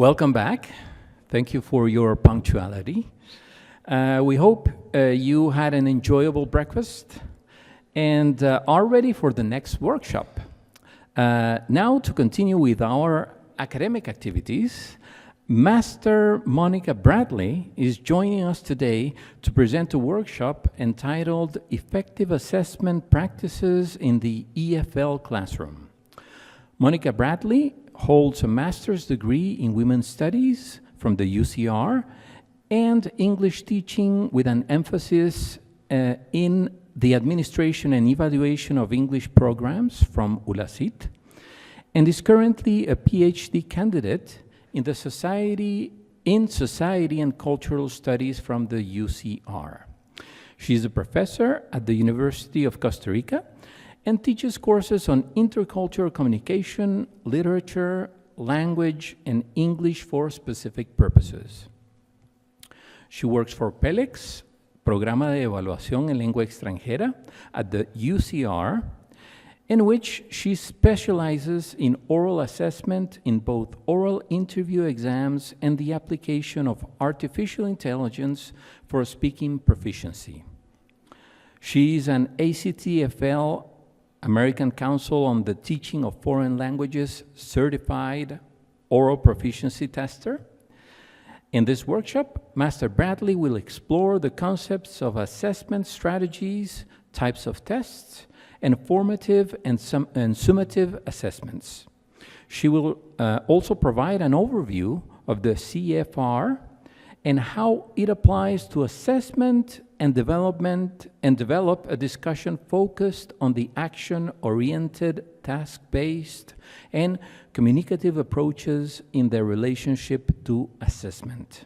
Welcome back. Thank you for your punctuality. We hope you had an enjoyable breakfast and are ready for the next workshop. Now to continue with our academic activities, Master Mónica Bradley is joining us today to present a workshop entitled Effective Assessment Practices in the EFL Classroom. Mónica Bradley holds a master's degree in women's studies from the UCR and English teaching with an emphasis in the administration and evaluation of English programs from ULACIT, and is currently a PhD candidate in the Society and Cultural Studies from the UCR. She is a professor at the University of Costa Rica and teaches courses on intercultural communication, literature, language, and English for specific purposes. She works for PELEX, Programa de Evaluación en Lengua Extranjera, at the UCR, in which she specializes in oral assessment in both oral interview exams and the application of artificial intelligence for speaking proficiency. She is an ACTFL, American Council on the Teaching of Foreign Languages certified oral proficiency tester. In this workshop, Master Bradley will explore the concepts of assessment strategies, types of tests, and formative and summative assessments. She will also provide an overview of the CFR and how it applies to assessment and development, and develop a discussion focused on the action-oriented, task-based, and communicative approaches in their relationship to assessment.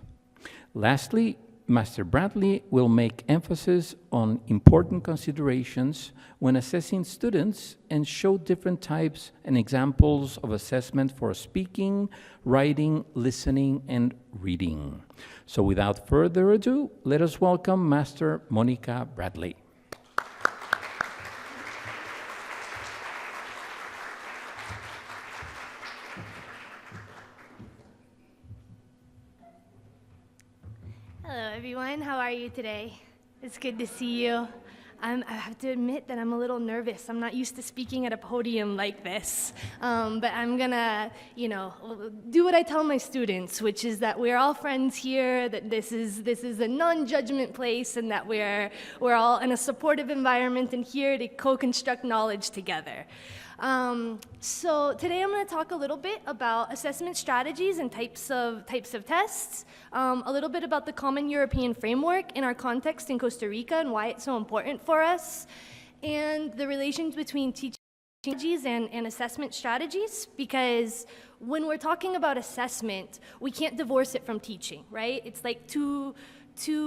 Lastly, Master Bradley will make emphasis on important considerations when assessing students and show different types and examples of assessment for speaking, writing, listening, and reading. So without further ado, let us welcome Master Mónica Bradley. Hello everyone, how are you today? It's good to see you. I have to admit that I'm a little nervous. I'm not used to speaking at a podium like this, but I'm gonna, do what I tell my students, which is that we're all friends here, that this is a non-judgment place, and that we're all in a supportive environment and here to co-construct knowledge together. So today I'm going to talk a little bit about assessment strategies and types of tests, a little bit about the Common European Framework in our context in Costa Rica and why it's so important for us, and the relations between teaching strategies and assessment strategies, because when we're talking about assessment, we can't divorce it from teaching, right? It's like two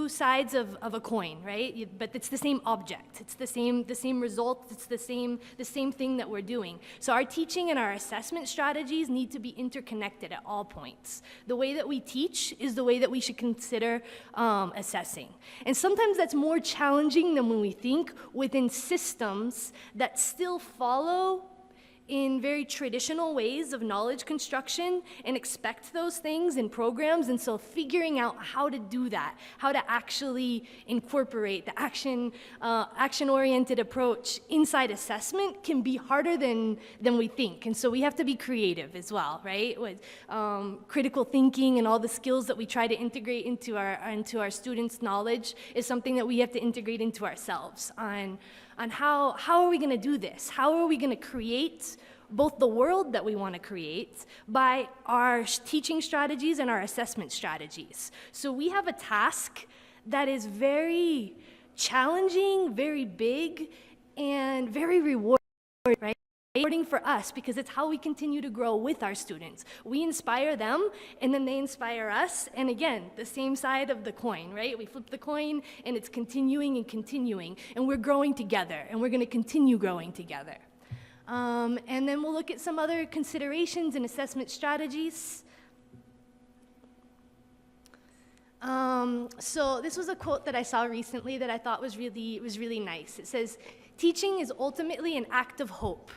sides of a coin, right? But it's the same object. It's the same result. It's the same thing that we're doing. So our teaching and our assessment strategies need to be interconnected at all points. The way that we teach is the way that we should consider assessing. And sometimes that's more challenging than when we think within systems that still follow in very traditional ways of knowledge construction and expect those things in programs. And so figuring out how to do that, how to actually incorporate the action-oriented approach inside assessment can be harder than we think. And so we have to be creative as well, right? With critical thinking and all the skills that we try to integrate into our students' knowledge is something that we have to integrate into ourselves on how are we going to do this? How are we going to create both the world that we want to create by our teaching strategies and our assessment strategies? So we have a task that is very challenging, very big, and very rewarding, right? Rewarding for us because it's how we continue to grow with our students. We inspire them, and then they inspire us, and again, the same side of the coin, right? We flip the coin, and it's continuing and continuing, and we're growing together, and we're going to continue growing together. And then we'll look at some other considerations and assessment strategies. So this was a quote that I saw recently that I thought was really nice. It says, "Teaching is ultimately an act of hope.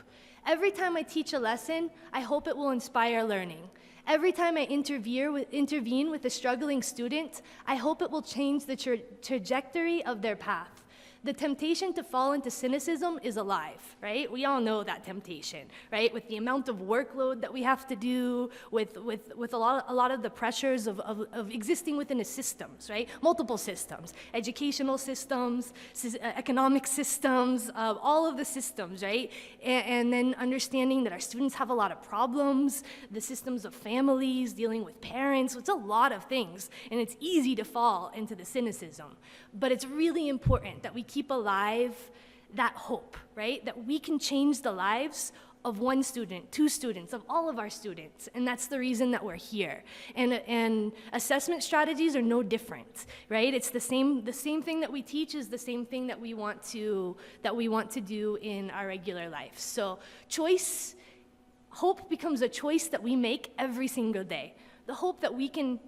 Every time I teach a lesson, I hope it will inspire learning. Every time I intervene with a struggling student, I hope it will change the trajectory of their path. The temptation to fall into cynicism is alive, right? We all know that temptation, right? With the amount of workload that we have to do, with a lot of the pressures of existing within a systems, right? Multiple systems, educational systems, economic systems, all of the systems, right? And then understanding that our students have a lot of problems, the systems of families, dealing with parents, it's a lot of things, and it's easy to fall into the cynicism. But it's really important that we keep alive that hope, right? That we can change the lives of one student, two students, of all of our students, and that's the reason that we're here. And assessment strategies are no different, right? It's the same thing that we teach is the same thing that we want to do in our regular life. So hope becomes a choice that we make every single day. The hope that we can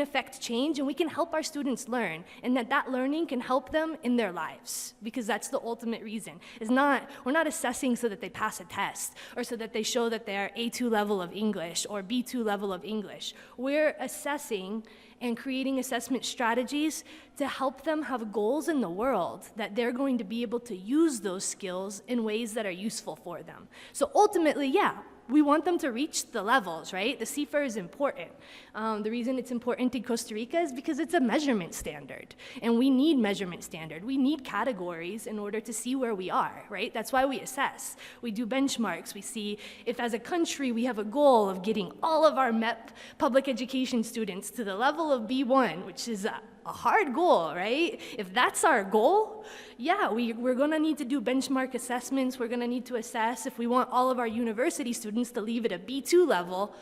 affect change and we can help our students learn, and that learning can help them in their lives, because that's the ultimate reason. We're not assessing so that they pass a test or so that they show that they're A2 level of English or B2 level of English. We're assessing and creating assessment strategies to help them have goals in the world that they're going to be able to use those skills in ways that are useful for them. So ultimately, yeah, we want them to reach the levels, right? The CFR is important. The reason it's important in Costa Rica is because it's a measurement standard, and we need measurement standard. We need categories in order to see where we are, right? That's why we assess. We do benchmarks. We see if as a country we have a goal of getting all of our MEP public education students to the level of B1, which is a hard goal, right? If that's our goal, yeah, we're gonna need to do benchmark assessments. We're gonna need to assess if we want all of our university students to leave at a B2 level.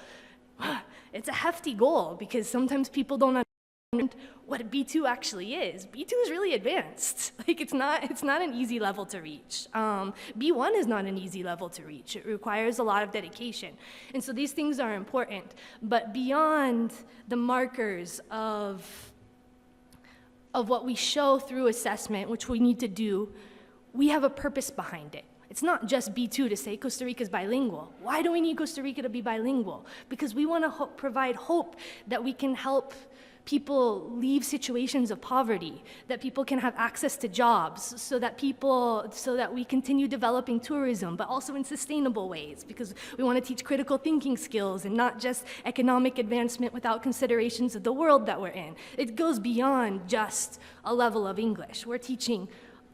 It's a hefty goal because sometimes people don't understand what a B2 actually is. B2 is really advanced. Like it's not an easy level to reach. B1 is not an easy level to reach. It requires a lot of dedication. And so these things are important. But beyond the markers of what we show through assessment, which we need to do, we have a purpose behind it. It's not just B2 to say Costa Rica is bilingual. Why do we need Costa Rica to be bilingual? Because we want to provide hope that we can help people leave situations of poverty, that people can have access to jobs, so that we continue developing tourism, but also in sustainable ways, because we want to teach critical thinking skills and not just economic advancement without considerations of the world that we're in. It goes beyond just a level of English.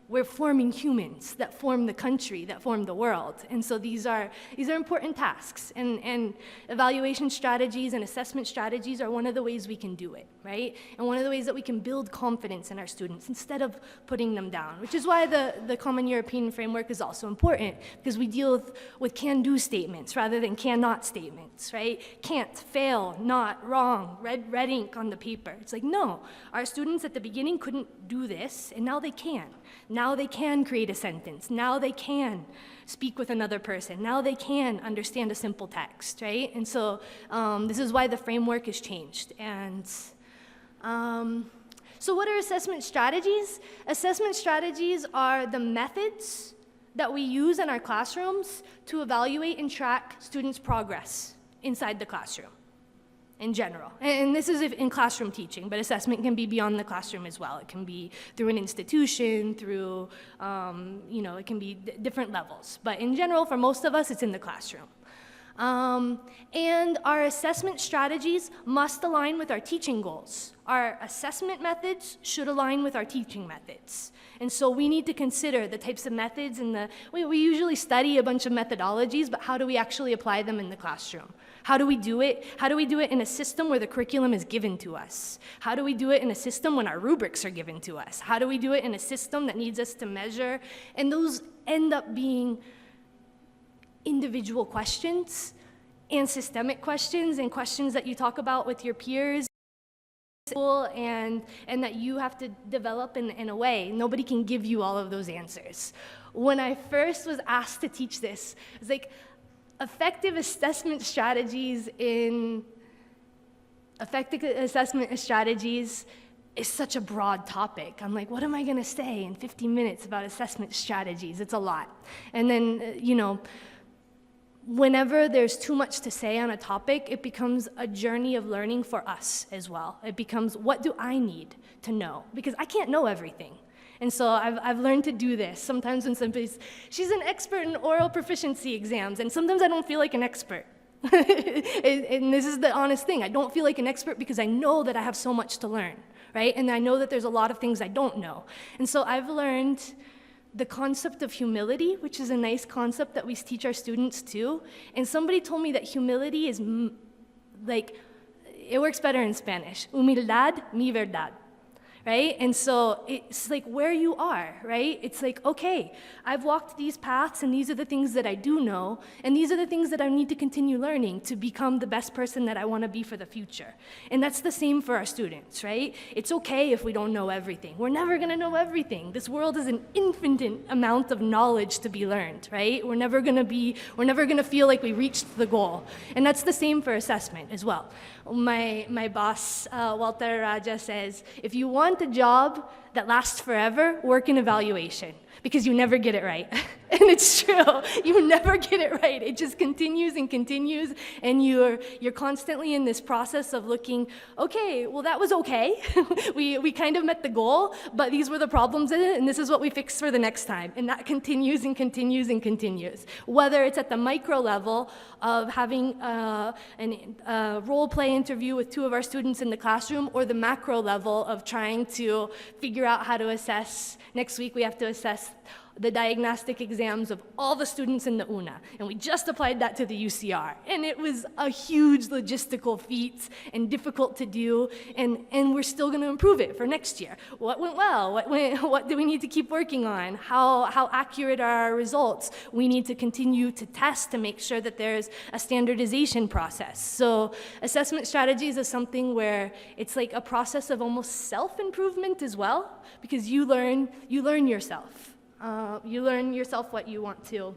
We're forming humans that form the country, that form the world. And so these are important tasks. And evaluation strategies and assessment strategies are one of the ways we can do it, right? And one of the ways that we can build confidence in our students instead of putting them down, which is why the Common European Framework is also important, because we deal with can-do statements rather than cannot statements, right? Can't, fail, not, wrong, red ink on the paper. It's like, no, our students at the beginning couldn't do this, and now they can. Now they can create a sentence. Now they can speak with another person. Now they can understand a simple text, right? And so this is why the framework has changed. And so what are assessment strategies? Assessment strategies are the methods that we use in our classrooms to evaluate and track students' progress inside the classroom in general. And this is in classroom teaching, but assessment can be beyond the classroom as well. It can be through an institution, through, it can be different levels. But in general, for most of us, it's in the classroom. And our assessment strategies must align with our teaching goals. Our assessment methods should align with our teaching methods. And so we need to consider the types of methods we usually study a bunch of methodologies, but how do we actually apply them in the classroom? How do we do it? How do we do it in a system where the curriculum is given to us? How do we do it in a system when our rubrics are given to us? How do we do it in a system that needs us to measure? And those end up being individual questions and systemic questions and questions that you talk about with your peers and that you have to develop in a way. Nobody can give you all of those answers. When I first was asked to teach this, it was like, effective assessment strategies is such a broad topic. I'm like, what am I going to say in 50 minutes about assessment strategies? It's a lot. And then, whenever there's too much to say on a topic, it becomes a journey of learning for us as well. It becomes, what do I need to know? Because I can't know everything. And so I've learned to do this. Sometimes when somebody's, she's an expert in oral proficiency exams, and sometimes I don't feel like an expert. And this is the honest thing. I don't feel like an expert because I know that I have so much to learn, right? And I know that there's a lot of things I don't know. And so I've learned the concept of humility, which is a nice concept that we teach our students too. And somebody told me that humility is like, it works better in Spanish. Humildad, mi verdad. Right? And so it's like where you are, right? It's like, okay, I've walked these paths and these are the things that I do know, and these are the things that I need to continue learning to become the best person that I want to be for the future. And that's the same for our students, right? It's okay if we don't know everything. We're never going to know everything. This world is an infinite amount of knowledge to be learned, right? We're never going to feel like we reached the goal. And that's the same for assessment as well. My boss, Walter Raja, says, if you want a job that lasts forever, work in evaluation, because you never get it right. And it's true, you never get it right. It just continues and continues, and you're constantly in this process of looking, okay, well that was okay. we kind of met the goal, but these were the problems in it, and this is what we fixed for the next time. And that continues and continues and continues. Whether it's at the micro level of having a role play interview with 2 of our students in the classroom, or the macro level of trying to figure out how to assess. Next week we have to assess the diagnostic exams of all the students in the UNA, and we just applied that to the UCR, and it was a huge logistical feat and difficult to do, and we're still going to improve it for next year. What went well? What do we need to keep working on? How accurate are our results? We need to continue to test to make sure that there's a standardization process. So assessment strategies is something where it's like a process of almost self-improvement as well, because you learn yourself. You learn yourself what you want to.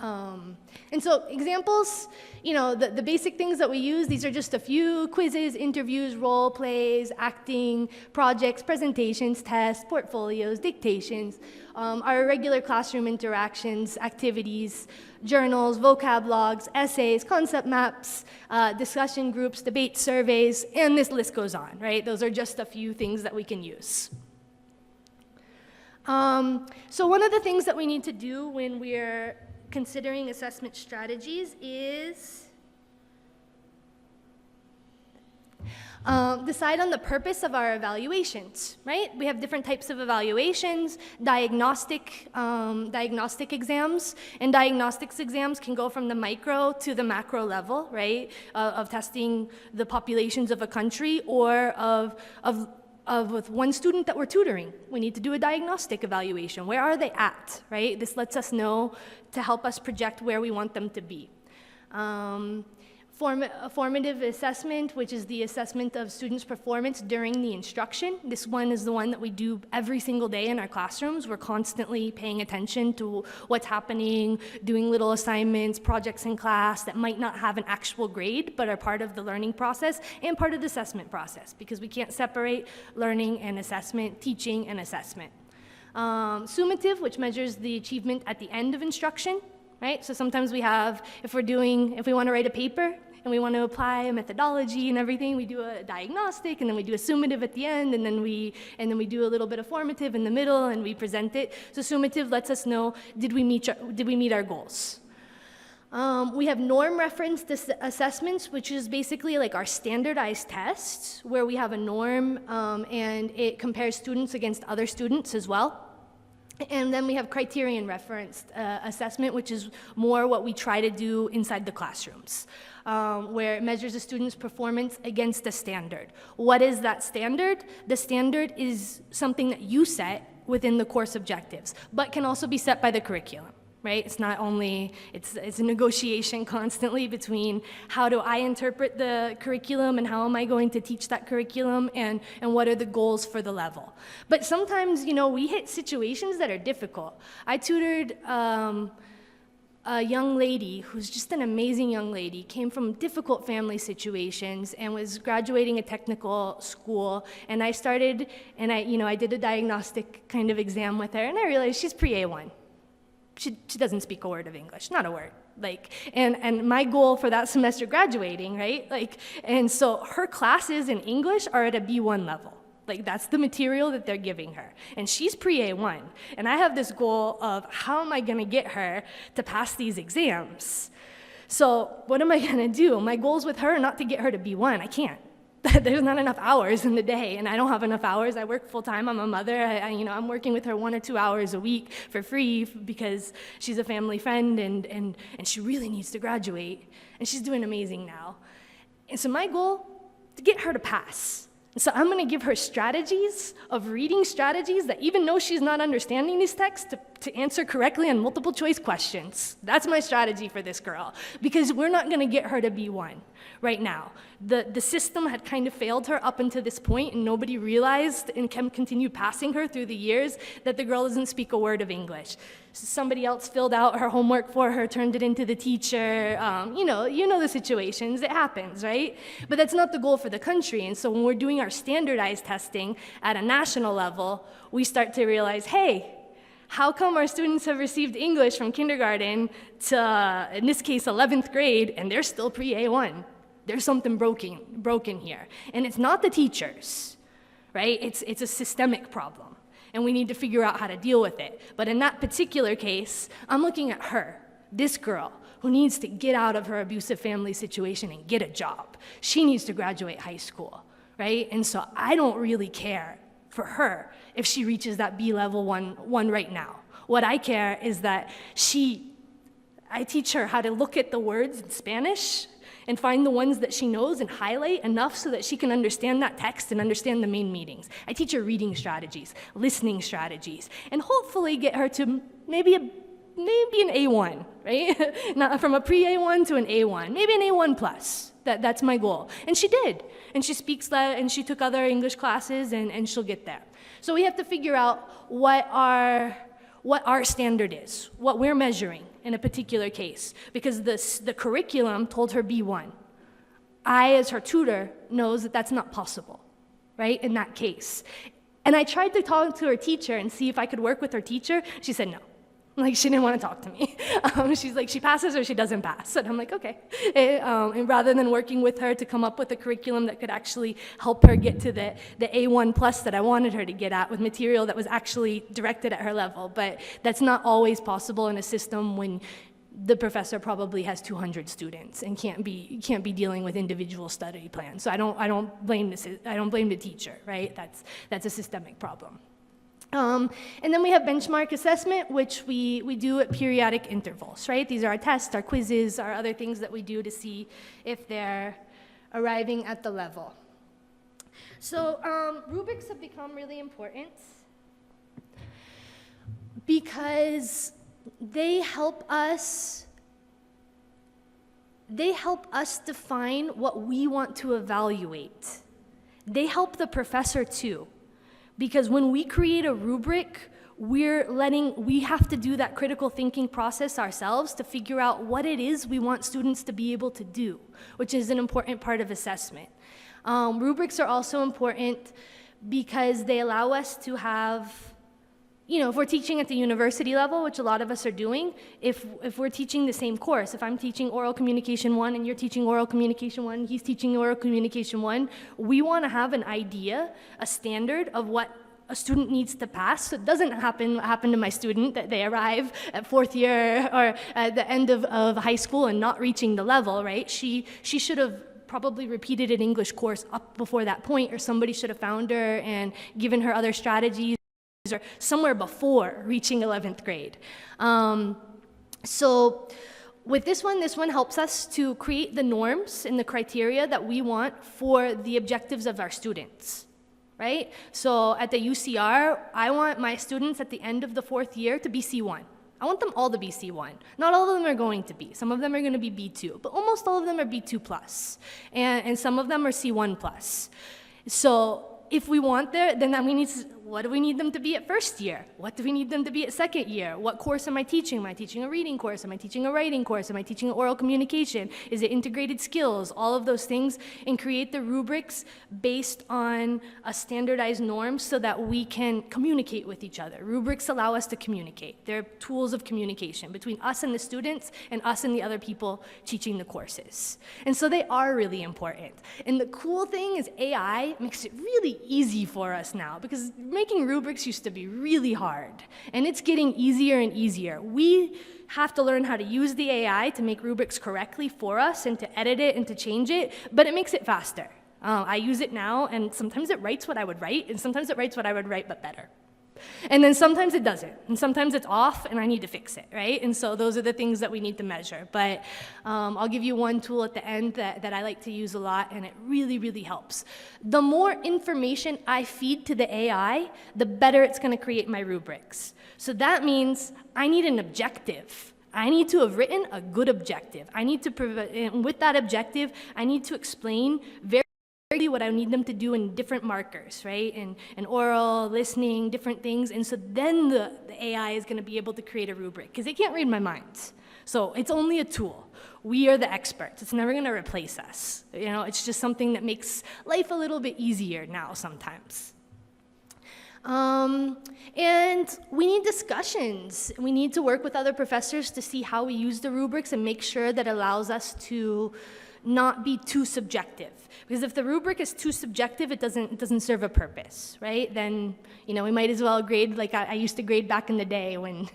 And so examples, you know, the basic things that we use, these are just a few: quizzes, interviews, role plays, acting, projects, presentations, tests, portfolios, dictations, our regular classroom interactions, activities, journals, vocab logs, essays, concept maps, discussion groups, debate surveys, and this list goes on, right? Those are just a few things that we can use. So one of the things that we need to do when we're considering assessment strategies is decide on the purpose of our evaluations, right? We have different types of evaluations, diagnostic exams, and diagnostics exams can go from the micro to the macro level, right? Of testing the populations of a country, or with one student that we're tutoring. We need to do a diagnostic evaluation. Where are they at, right? This lets us know to help us project where we want them to be. Formative assessment, which is the assessment of students' performance during the instruction. This one is the one that we do every single day in our classrooms. We're constantly paying attention to what's happening, doing little assignments, projects in class that might not have an actual grade, but are part of the learning process and part of the assessment process, because we can't separate learning and assessment, teaching and assessment. Summative, which measures the achievement at the end of instruction, right? So sometimes we have, if we want to write a paper, and we want to apply a methodology and everything, we do a diagnostic, and then we do a summative at the end, and then we do a little bit of formative in the middle, and we present it. So summative lets us know, did we meet our goals? We have norm referenced assessments, which is basically like our standardized tests, where we have a norm, and it compares students against other students as well. And then we have criterion referenced assessment, which is more what we try to do inside the classrooms, where it measures a student's performance against a standard. What is that standard? The standard is something that you set within the course objectives, but can also be set by the curriculum. Right? It's not only, it's a negotiation constantly between how do I interpret the curriculum and how am I going to teach that curriculum, and what are the goals for the level. But sometimes, you know, we hit situations that are difficult. I tutored a young lady who's just an amazing young lady, came from difficult family situations and was graduating a technical school, and I did a diagnostic kind of exam with her, and I realized she's pre-A1. She doesn't speak a word of English, not a word. And my goal for that semester graduating, right? And so her classes in English are at a B1 level. That's the material that they're giving her. And she's pre-A1. And I have this goal of how am I gonna get her to pass these exams? So what am I gonna do? My goals with her are not to get her to B1. I can't. There's not enough hours in the day, and I don't have enough hours. I work full-time. I'm a mother. I'm working with her 1 or 2 hours a week for free because she's a family friend, and she really needs to graduate, and she's doing amazing now. And so my goal, to get her to pass. So I'm going to give her strategies of reading strategies that even though she's not understanding these texts, to answer correctly on multiple choice questions. That's my strategy for this girl, because we're not going to get her to B1 right now. The system had kind of failed her up until this point, and nobody realized and continued passing her through the years that the girl doesn't speak a word of English. So somebody else filled out her homework for her, turned it into the teacher. You know the situations. It happens, right? But that's not the goal for the country. And so when we're doing our standardized testing at a national level, we start to realize, hey, how come our students have received English from kindergarten to, in this case, 11th grade, and they're still pre-A1? There's something broken here. And it's not the teachers, right? It's a systemic problem, and we need to figure out how to deal with it. But in that particular case, I'm looking at her, this girl, who needs to get out of her abusive family situation and get a job. She needs to graduate high school, right? And so I don't really care for her if she reaches that B level one right now. What I care is that I teach her how to look at the words in Spanish and find the ones that she knows and highlight enough so that she can understand that text and understand the main meanings. I teach her reading strategies, listening strategies, and hopefully get her to maybe an A1, right? Not from a pre-A1 to an A1, maybe an A1 plus. That's my goal. And she did. And she speaks that, and she took other English classes, and she'll get there. So we have to figure out what our standard is, what we're measuring in a particular case, because the curriculum told her B1. I, as her tutor, knows that that's not possible, right, in that case. And I tried to talk to her teacher and see if I could work with her teacher. She said no. She didn't want to talk to me. She's like, she passes or she doesn't pass. And I'm like, okay. And rather than working with her to come up with a curriculum that could actually help her get to the A1 plus that I wanted her to get at with material that was actually directed at her level. But that's not always possible in a system when the professor probably has 200 students and can't be dealing with individual study plans. So I don't blame the teacher, right? That's a systemic problem. And then we have benchmark assessment, which we do at periodic intervals, right? These are our tests, our quizzes, our other things that we do to see if they're arriving at the level. So rubrics have become really important because they help us define what we want to evaluate. They help the professor too. Because when we create a rubric, we have to do that critical thinking process ourselves to figure out what it is we want students to be able to do, which is an important part of assessment. Rubrics are also important because they allow us to have, if we're teaching at the university level, which a lot of us are doing, if we're teaching the same course, if I'm teaching oral communication 1 and you're teaching oral communication 1, he's teaching oral communication 1, we want to have an idea, a standard of what a student needs to pass. So it doesn't happen what happened to my student, that they arrive at 4th year or at the end of high school and not reaching the level, right? She should have probably repeated an English course up before that point, or somebody should have found her and given her other strategies, or somewhere before reaching 11th grade. So with this one helps us to create the norms and the criteria that we want for the objectives of our students, right? So at the UCR, I want my students at the end of the 4th year to be C1. I want them all to be C1. Not all of them are going to be. Some of them are going to be B2, but almost all of them are B2 plus, and some of them are C1 plus. So if we want there, then What do we need them to be at first year? What do we need them to be at second year? What course am I teaching? Am I teaching a reading course? Am I teaching a writing course? Am I teaching oral communication? Is it integrated skills? All of those things, and create the rubrics based on a standardized norm so that we can communicate with each other. Rubrics allow us to communicate. They're tools of communication between us and the students and us and the other people teaching the courses. And so they are really important. And the cool thing is AI makes it really easy for us now, because making rubrics used to be really hard, and it's getting easier and easier. We have to learn how to use the AI to make rubrics correctly for us and to edit it and to change it, but it makes it faster. I use it now, and sometimes it writes what I would write, and sometimes it writes what I would write, but better. And then sometimes it doesn't, and sometimes it's off, and I need to fix it, right? And so those are the things that we need to measure. But I'll give you one tool at the end that I like to use a lot, and it really, really helps. The more information I feed to the AI, the better it's going to create my rubrics. So that means I need an objective. I need to have written a good objective. I need to, and with that objective, I need to explain very what I need them to do in different markers, right? And oral, listening, different things. And so then the AI is going to be able to create a rubric, because they can't read my mind. So it's only a tool. We are the experts. It's never going to replace us. You know, it's just something that makes life a little bit easier now sometimes. And we need discussions. We need to work with other professors to see how we use the rubrics and make sure that it allows us to not be too subjective. Because if the rubric is too subjective, it doesn't serve a purpose, right? Then, you know, we might as well grade like I used to grade back in the day when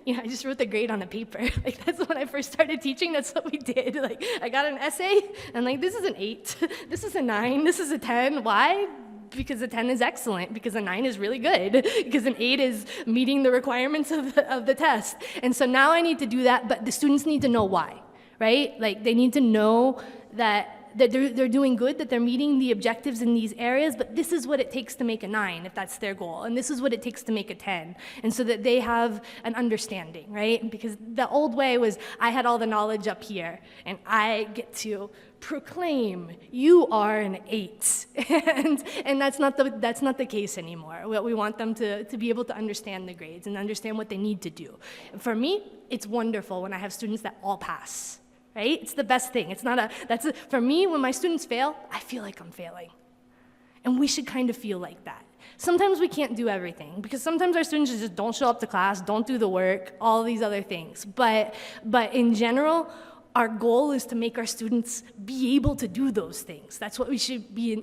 you know, I just wrote the grade on a paper. Like, that's when I first started teaching, that's what we did. Like, I got an essay, and like, this is an 8, this is a 9, this is a 10. Why? Because a 10 is excellent, because a 9 is really good, because an 8 is meeting the requirements of the test. And so now I need to do that, but the students need to know why, right? Like, they need to know that they're doing good, that they're meeting the objectives in these areas, but this is what it takes to make a 9, if that's their goal, and this is what it takes to make a 10, and so that they have an understanding, right? Because the old way was, I had all the knowledge up here, and I get to proclaim, you are an 8, and that's not the case anymore. We want them to be able to understand the grades and understand what they need to do. For me, it's wonderful when I have students that all pass. Right? It's the best thing. For me, when my students fail, I feel like I'm failing. And we should kind of feel like that. Sometimes we can't do everything, because sometimes our students just don't show up to class, don't do the work, all these other things. But in general, our goal is to make our students be able to do those things. That's what we should be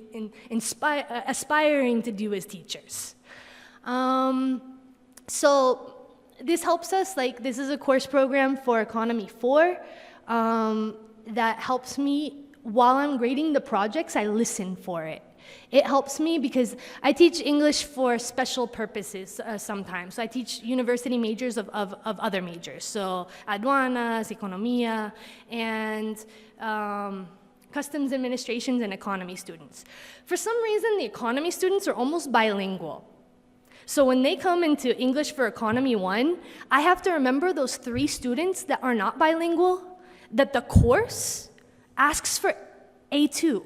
aspiring to do as teachers. So this helps us, like, this is a course program for Economy 4. That helps me while I'm grading the projects. I listen for it. It helps me because I teach English for special purposes sometimes. So I teach university majors of other majors. So aduanas, economia, and customs administrations and economy students. For some reason, the economy students are almost bilingual. So when they come into English for Economy 1, I have to remember those 3 students that are not bilingual, that the course asks for A2.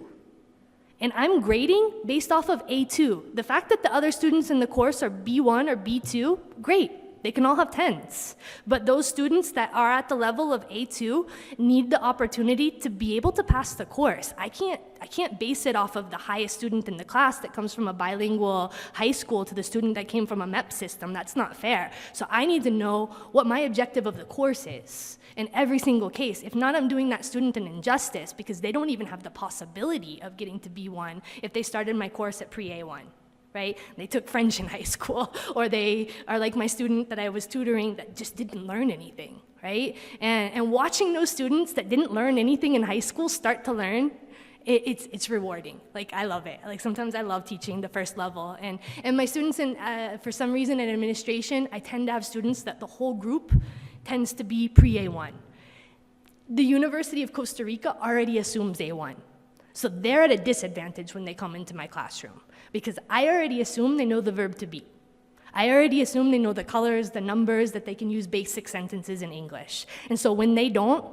And I'm grading based off of A2. The fact that the other students in the course are B1 or B2, great. They can all have 10s. But those students that are at the level of A2 need the opportunity to be able to pass the course. I can't base it off of the highest student in the class that comes from a bilingual high school to the student that came from a MEP system. That's not fair. So I need to know what my objective of the course is in every single case. If not, I'm doing that student an injustice, because they don't even have the possibility of getting to B1 if they started my course at pre-A1. Right? They took French in high school, or they are like my student that I was tutoring that just didn't learn anything, right? And watching those students that didn't learn anything in high school start to learn, it's rewarding. Like, I love it. Like, sometimes I love teaching the first level. And my students, for some reason in administration, I tend to have students that the whole group tends to be pre-A1. The University of Costa Rica already assumes A1. So they're at a disadvantage when they come into my classroom, because I already assume they know the verb to be. I already assume they know the colors, the numbers, that they can use basic sentences in English. And so when they don't,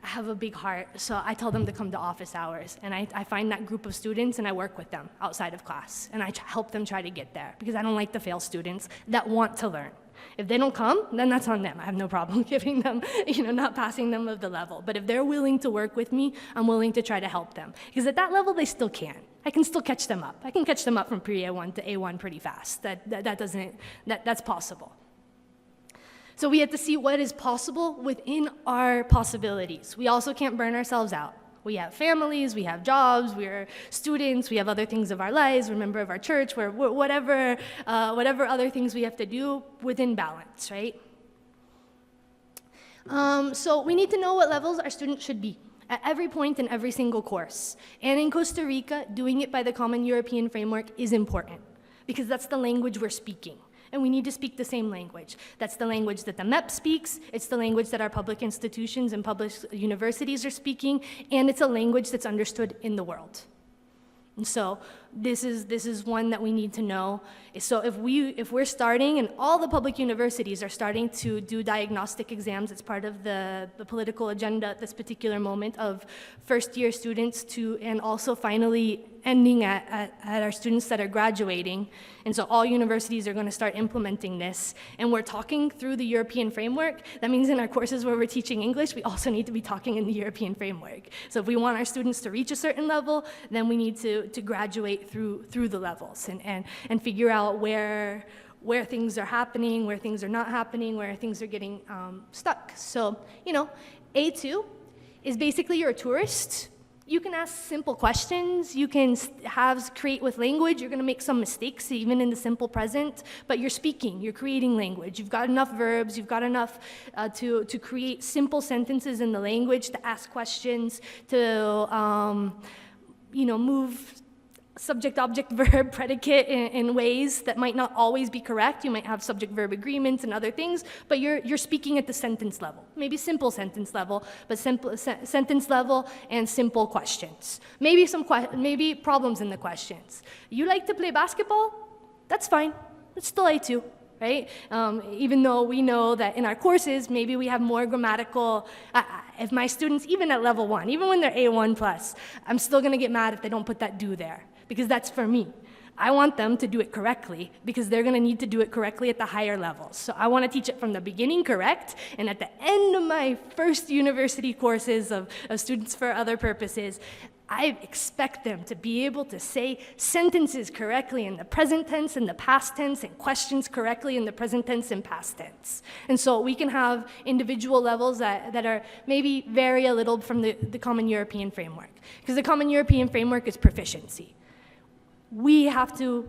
I have a big heart, so I tell them to come to office hours, and I find that group of students and I work with them outside of class, and I help them try to get there, because I don't like to fail students that want to learn. If they don't come, then that's on them. I have no problem giving them, not passing them of the level. But if they're willing to work with me, I'm willing to try to help them. Because at that level, they still can. I can still catch them up. I can catch them up from pre-A1 to A1 pretty fast. That's possible. So we have to see what is possible within our possibilities. We also can't burn ourselves out. We have families, we have jobs, we're students, we have other things of our lives, we're a member of our church, we're whatever other things we have to do within balance, right? So we need to know what levels our students should be at every point in every single course. And in Costa Rica, doing it by the Common European Framework is important, because that's the language we're speaking. And we need to speak the same language. That's the language that the MEP speaks, it's the language that our public institutions and public universities are speaking, and it's a language that's understood in the world. And so this is one that we need to know. So if we're starting, and all the public universities are starting to do diagnostic exams, it's part of the political agenda at this particular moment of first-year students and also finally ending at our students that are graduating. And so all universities are going to start implementing this. And we're talking through the European framework. That means in our courses where we're teaching English, we also need to be talking in the European framework. So if we want our students to reach a certain level, then we need to graduate through the levels and figure out where things are happening, where things are not happening, where things are getting stuck. So, A2 is basically you're a tourist. You can ask simple questions, you can create with language, you're gonna make some mistakes even in the simple present, but you're speaking, you're creating language. You've got enough verbs, you've got enough to create simple sentences in the language, to ask questions, to move subject, object, verb, predicate in ways that might not always be correct. You might have subject-verb agreements and other things, but you're speaking at the sentence level. Maybe simple sentence level, but simple sentence level and simple questions. Maybe problems in the questions. You like to play basketball? That's fine. It's still A2, right? Even though we know that in our courses, maybe we have more grammatical, if my students, even at level 1, even when they're A1+, I'm still gonna get mad if they don't put that do there, because that's for me. I want them to do it correctly, because they're gonna need to do it correctly at the higher levels. So I wanna teach it from the beginning correct, and at the end of my first university courses of students for other purposes, I expect them to be able to say sentences correctly in the present tense and the past tense, and questions correctly in the present tense and past tense. And so we can have individual levels that are maybe vary a little from the Common European Framework, because the Common European Framework is proficiency. We have to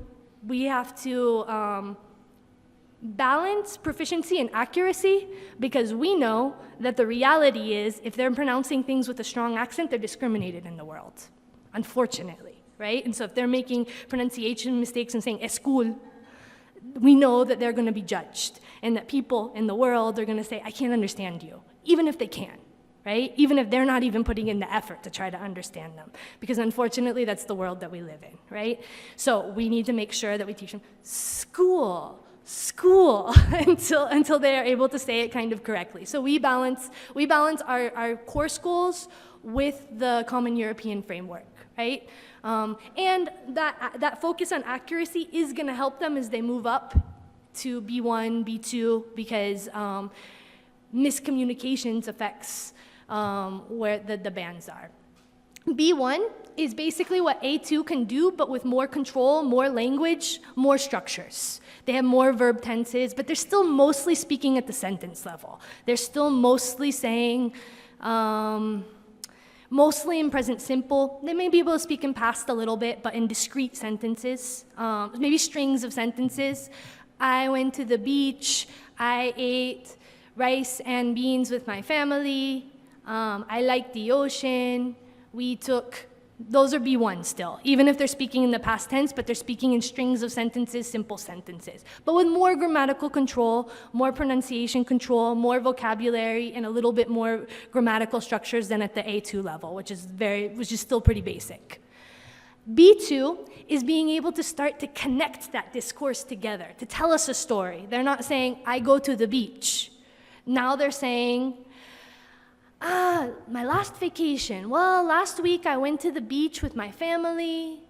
balance proficiency and accuracy, because we know that the reality is if they're pronouncing things with a strong accent, they're discriminated in the world, unfortunately, right? And so if they're making pronunciation mistakes and saying "escool," we know that they're going to be judged, and that people in the world are going to say, "I can't understand you," even if they can. Right? Even if they're not even putting in the effort to try to understand them. Because unfortunately, that's the world that we live in, right? So we need to make sure that we teach them school, until they are able to say it kind of correctly. So we balance our core schools with the Common European Framework, right? And that focus on accuracy is gonna help them as they move up to B1, B2, because miscommunications affects where the bands are. B1 is basically what A2 can do, but with more control, more language, more structures. They have more verb tenses, but they're still mostly speaking at the sentence level. They're still mostly saying, mostly in present simple. They may be able to speak in past a little bit, but in discrete sentences, maybe strings of sentences. I went to the beach, I ate rice and beans with my family, I like the ocean, those are B1 still, even if they're speaking in the past tense, but they're speaking in strings of sentences, simple sentences. But with more grammatical control, more pronunciation control, more vocabulary, and a little bit more grammatical structures than at the A2 level, which is still pretty basic. B2 is being able to start to connect that discourse together, to tell us a story. They're not saying, I go to the beach. Now they're saying, My last vacation. Well, last week I went to the beach with my family.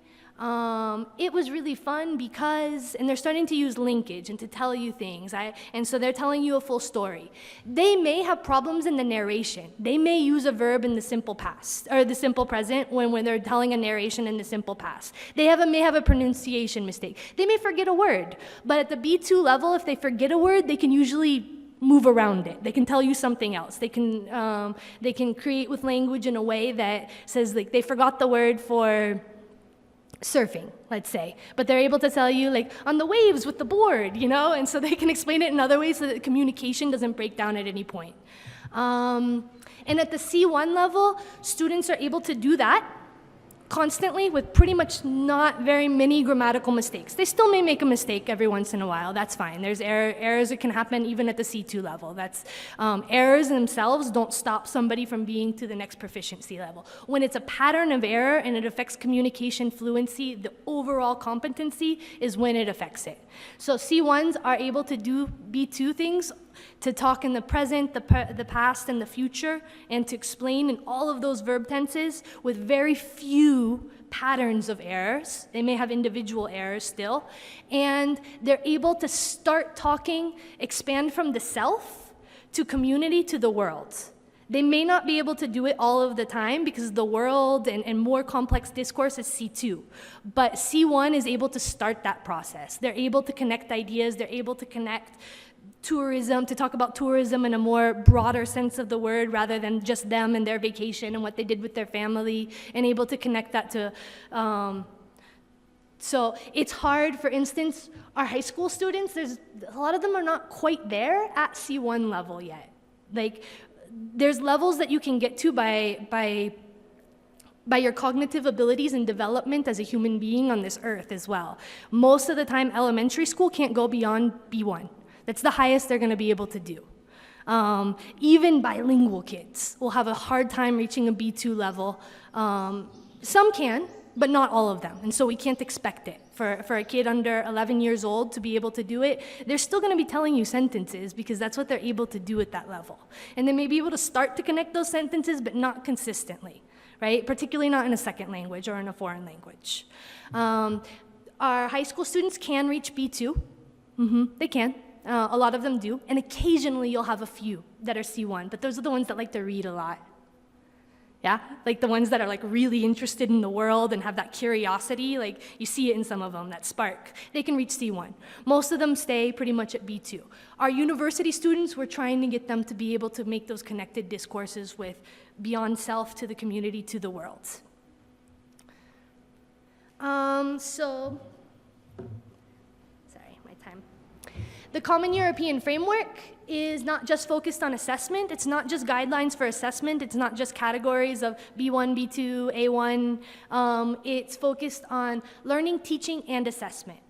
It was really fun because, and they're starting to use linkage and to tell you things, and so they're telling you a full story. They may have problems in the narration. They may use a verb in the simple past, or the simple present when they're telling a narration in the simple past. They may have a pronunciation mistake. They may forget a word, but at the B2 level, if they forget a word, they can usually move around it. They can tell you something else. They can create with language in a way that says, like, they forgot the word for surfing, let's say, but they're able to tell you, like, on the waves with the board, you know, and so they can explain it in other ways so that communication doesn't break down at any point. And at the C1 level, students are able to do that constantly with pretty much not very many grammatical mistakes. They still may make a mistake every once in a while. That's fine. There's errors that can happen even at the C2 level. That's errors themselves don't stop somebody from being to the next proficiency level. When it's a pattern of error and it affects communication fluency, the overall competency is when it affects it. So C1s are able to do B2 things, to talk in the present, the past, and the future, and to explain in all of those verb tenses with very few patterns of errors. They may have individual errors still, and they're able to start talking, expand from the self to community to the world. They may not be able to do it all of the time because the world and more complex discourse is C2, but C1 is able to start that process. They're able to connect ideas, they're able to connect tourism, to talk about tourism in a more broader sense of the word rather than just them and their vacation and what they did with their family, and able to connect that to, so it's hard. For instance, our high school students, a lot of them are not quite there at C1 level yet. Like, there's levels that you can get to by your cognitive abilities and development as a human being on this earth as well. Most of the time, elementary school can't go beyond B1. That's the highest they're going to be able to do. Even bilingual kids will have a hard time reaching a B2 level. Some can, but not all of them. And so we can't expect it. For a kid under 11 years old to be able to do it, they're still going to be telling you sentences because that's what they're able to do at that level. And they may be able to start to connect those sentences, but not consistently, right? Particularly not in a second language or in a foreign language. Our high school students can reach B2. They can. A lot of them do, and occasionally you'll have a few that are C1, but those are the ones that like to read a lot. Yeah, like the ones that are like really interested in the world and have that curiosity, like you see it in some of them, that spark. They can reach C1. Most of them stay pretty much at B2. Our university students, we're trying to get them to be able to make those connected discourses with beyond self to the community to the world. The Common European Framework is not just focused on assessment. It's not just guidelines for assessment. It's not just categories of B1, B2, A1. It's focused on learning, teaching, and assessment.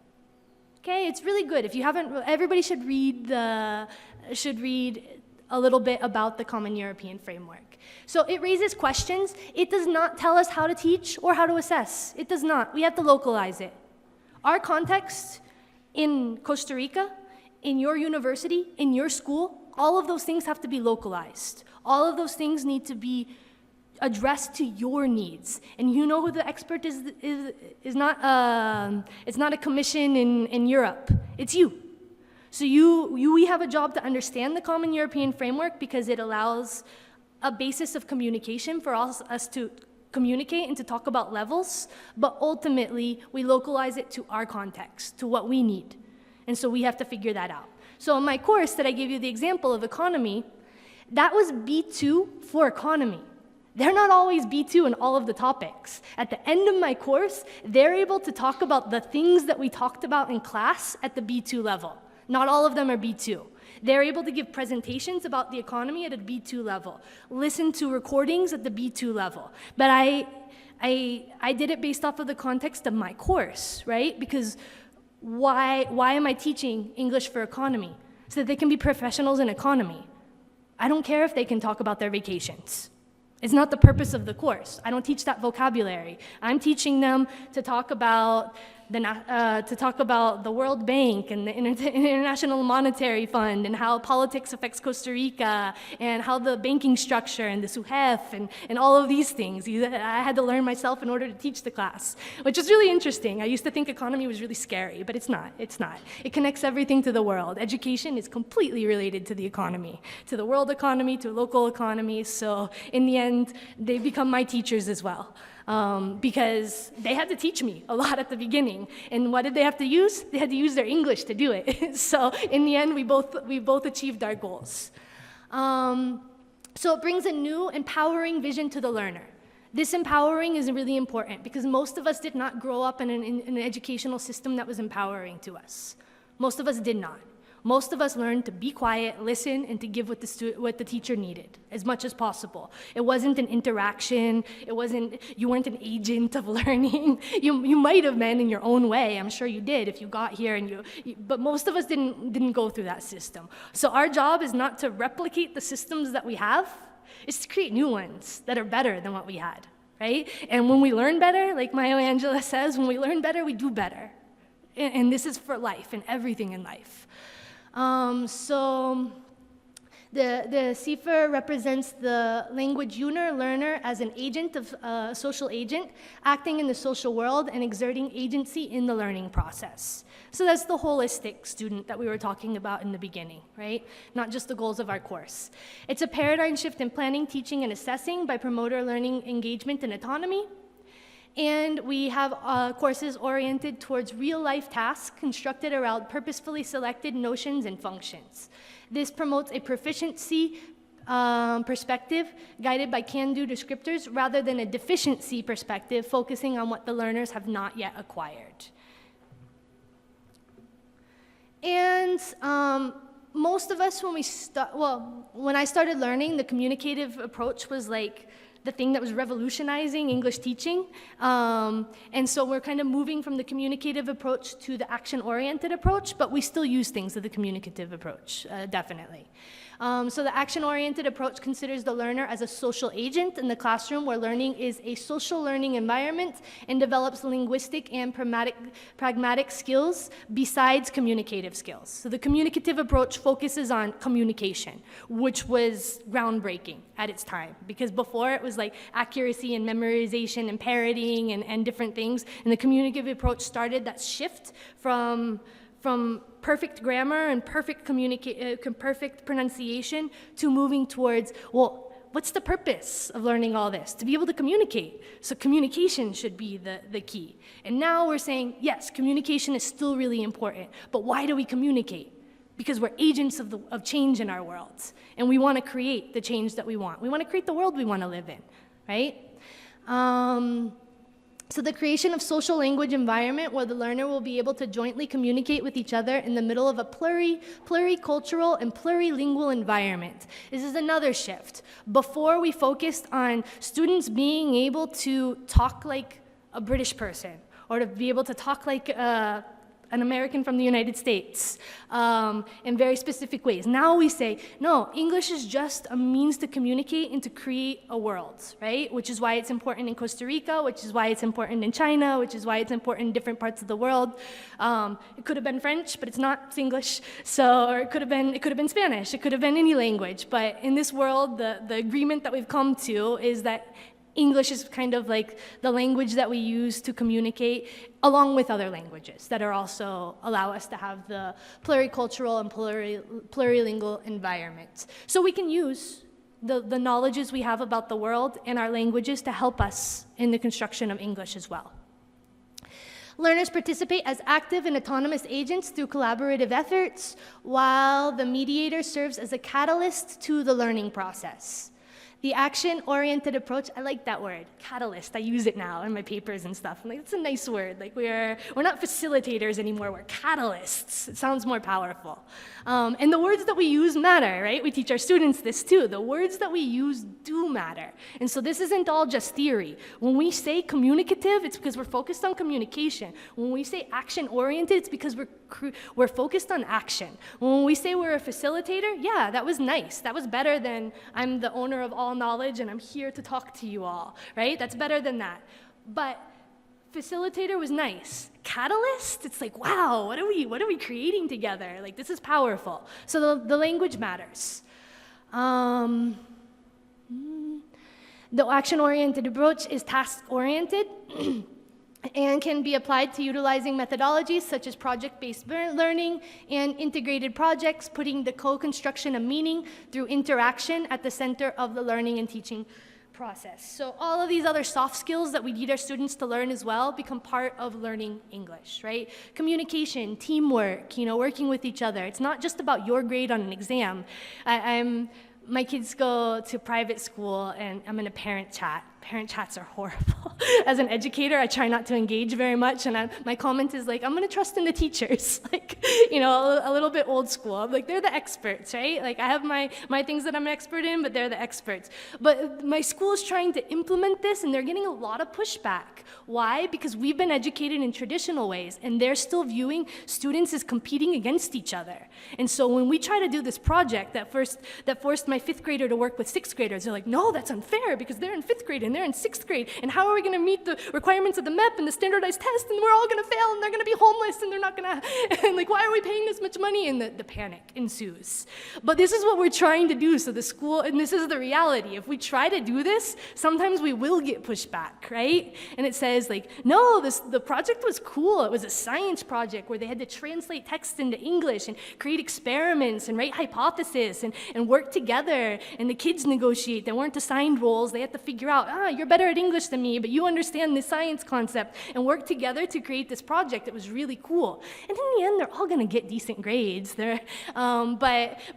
Okay, it's really good. If you haven't, everybody should read a little bit about the Common European Framework. So it raises questions. It does not tell us how to teach or how to assess. It does not. We have to localize it. Our context in Costa Rica, in your university, in your school, all of those things have to be localized. All of those things need to be addressed to your needs. And you know who the expert is not, it's not a commission in Europe, it's you. So we have a job to understand the Common European Framework because it allows a basis of communication for us to communicate and to talk about levels, but ultimately we localize it to our context, to what we need. And so we have to figure that out. So in my course that I gave you the example of economy, that was B2 for economy. They're not always B2 in all of the topics. At the end of my course, they're able to talk about the things that we talked about in class at the B2 level. Not all of them are B2. They're able to give presentations about the economy at a B2 level, listen to recordings at the B2 level. But I did it based off of the context of my course, right? Because why am I teaching English for economy? So that they can be professionals in economy. I don't care if they can talk about their vacations. It's not the purpose of the course. I don't teach that vocabulary. I'm teaching them to talk about to talk about the World Bank and the International Monetary Fund and how politics affects Costa Rica and how the banking structure and the SUHEF and all of these things. I had to learn myself in order to teach the class, which is really interesting. I used to think economy was really scary, but it's not. It's not. It connects everything to the world. Education is completely related to the economy, to the world economy, to local economy. So in the end, they become my teachers as well. Because they had to teach me a lot at the beginning. And what did they have to use? They had to use their English to do it. So in the end, we both achieved our goals. So it brings a new, empowering vision to the learner. This empowering is really important because most of us did not grow up in an educational system that was empowering to us. Most of us did not. Most of us learned to be quiet, listen, and to give what the teacher needed as much as possible. It wasn't an interaction. You weren't an agent of learning. You might have been in your own way. I'm sure you did if you got here, but most of us didn't go through that system. So our job is not to replicate the systems that we have. It's to create new ones that are better than what we had, right? And when we learn better, like Maya Angela says, when we learn better, we do better. And this is for life and everything in life. So the CIFR represents the language learner as an agent of social agent, acting in the social world and exerting agency in the learning process. So that's the holistic student that we were talking about in the beginning, right? Not just the goals of our course. It's a paradigm shift in planning, teaching, and assessing by promoter learning engagement and autonomy. And we have courses oriented towards real-life tasks constructed around purposefully selected notions and functions. This promotes a proficiency perspective guided by can-do descriptors rather than a deficiency perspective focusing on what the learners have not yet acquired. And most of us, when I started learning, the communicative approach was like the thing that was revolutionizing English teaching. And so we're kind of moving from the communicative approach to the action-oriented approach, but we still use things of the communicative approach, definitely. So the action-oriented approach considers the learner as a social agent in the classroom where learning is a social learning environment and develops linguistic and pragmatic skills besides communicative skills. So the communicative approach focuses on communication, which was groundbreaking at its time, because before it was like accuracy and memorization and parodying and different things, and the communicative approach started that shift from perfect grammar and perfect pronunciation to moving towards, well, what's the purpose of learning all this? To be able to communicate. So communication should be the key. And now we're saying, yes, communication is still really important, but why do we communicate? Because we're agents of change in our worlds, and we want to create the change that we want. We want to create the world we want to live in, right? So the creation of social language environment where the learner will be able to jointly communicate with each other in the middle of a pluricultural and plurilingual environment. This is another shift. Before we focused on students being able to talk like a British person or to be able to talk like an American from the United States in very specific ways. Now we say, no, English is just a means to communicate and to create a world, right? Which is why it's important in Costa Rica, which is why it's important in China, which is why it's important in different parts of the world. It could have been French, but it's not, it's English. So, or it could have been Spanish, it could have been any language. But in this world, the agreement that we've come to is that English is kind of like the language that we use to communicate along with other languages that are also allow us to have the pluricultural and plurilingual environment. So we can use the knowledges we have about the world and our languages to help us in the construction of English as well. Learners participate as active and autonomous agents through collaborative efforts, while the mediator serves as a catalyst to the learning process. The action-oriented approach, I like that word, catalyst. I use it now in my papers and stuff. I'm like, it's a nice word. Like we're not facilitators anymore, we're catalysts. It sounds more powerful. And the words that we use matter, right? We teach our students this too. The words that we use do matter. And so this isn't all just theory. When we say communicative, it's because we're focused on communication. When we say action-oriented, it's because we're focused on action. When we say we're a facilitator, yeah, that was nice. That was better than I'm the owner of all knowledge and I'm here to talk to you all, right? That's better than that. But Facilitator was nice. Catalyst, it's like, wow, what are we creating together? Like, this is powerful. So the language matters. The action-oriented approach is task-oriented and can be applied to utilizing methodologies such as project-based learning and integrated projects, putting the co-construction of meaning through interaction at the center of the learning and teaching process. So all of these other soft skills that we need our students to learn as well become part of learning English, right? Communication, teamwork, working with each other. It's not just about your grade on an exam. My kids go to private school, and I'm in a parent chat. Parent chats are horrible. As an educator, I try not to engage very much, and my comment is like, I'm going to trust in the teachers. Like, a little bit old school. I'm like, they're the experts, right? Like, I have my things that I'm an expert in, but they're the experts. But my school is trying to implement this, and they're getting a lot of pushback. Why? Because we've been educated in traditional ways, and they're still viewing students as competing against each other. And so when we try to do this project that forced my fifth grader to work with sixth graders, they're like, no, that's unfair because they're in fifth grade and they're in sixth grade, and how are we going to meet the requirements of the MEP and the standardized test, and we're all going to fail, and they're going to be homeless, and they're not going to, and like, why are we paying this much money? And the panic ensues. But this is what we're trying to do, so the school, and this is the reality. If we try to do this, sometimes we will get pushback, right? And it says like, no, the project was cool. It was a science project where they had to translate text into English and create experiments and write hypotheses and work together, and the kids negotiate. They weren't assigned roles. They had to figure out, you're better at English than me, but you understand the science concept, and work together to create this project. It was really cool. And in the end, they're all going to get decent grades. But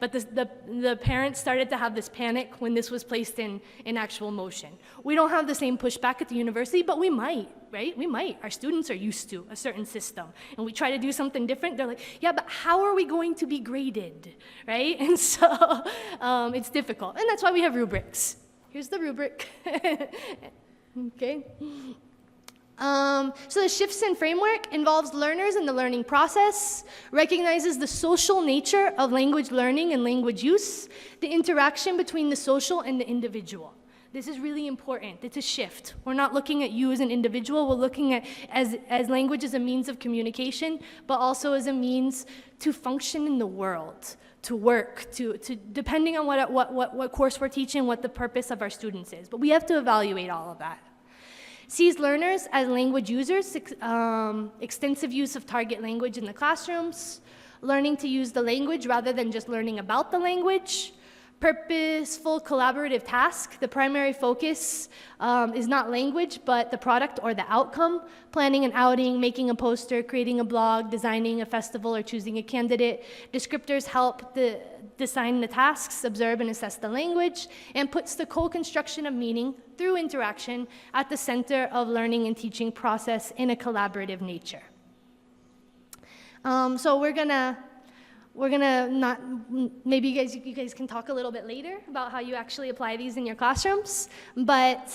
the parents started to have this panic when this was placed in actual motion. We don't have the same pushback at the university, but we might, right? We might. Our students are used to a certain system, and we try to do something different. They're like, yeah, but how are we going to be graded, right? And so it's difficult, and that's why we have rubrics. Here's the rubric. Okay. So the shifts in framework involves learners in the learning process, recognizes the social nature of language learning and language use, the interaction between the social and the individual. This is really important. It's a shift. We're not looking at you as an individual. We're looking at as language as a means of communication, but also as a means to function in the world, to work, to depending on what course we're teaching, what the purpose of our students is. But we have to evaluate all of that. Sees learners as language users, extensive use of target language in the classrooms, learning to use the language rather than just learning about the language, purposeful collaborative task. The primary focus is not language, but the product or the outcome, planning an outing, making a poster, creating a blog, designing a festival, or choosing a candidate. Descriptors help design the tasks, observe and assess the language, and puts the co-construction of meaning through interaction at the center of learning and teaching process in a collaborative nature. So we're gonna not, maybe you guys can talk a little bit later about how you actually apply these in your classrooms, but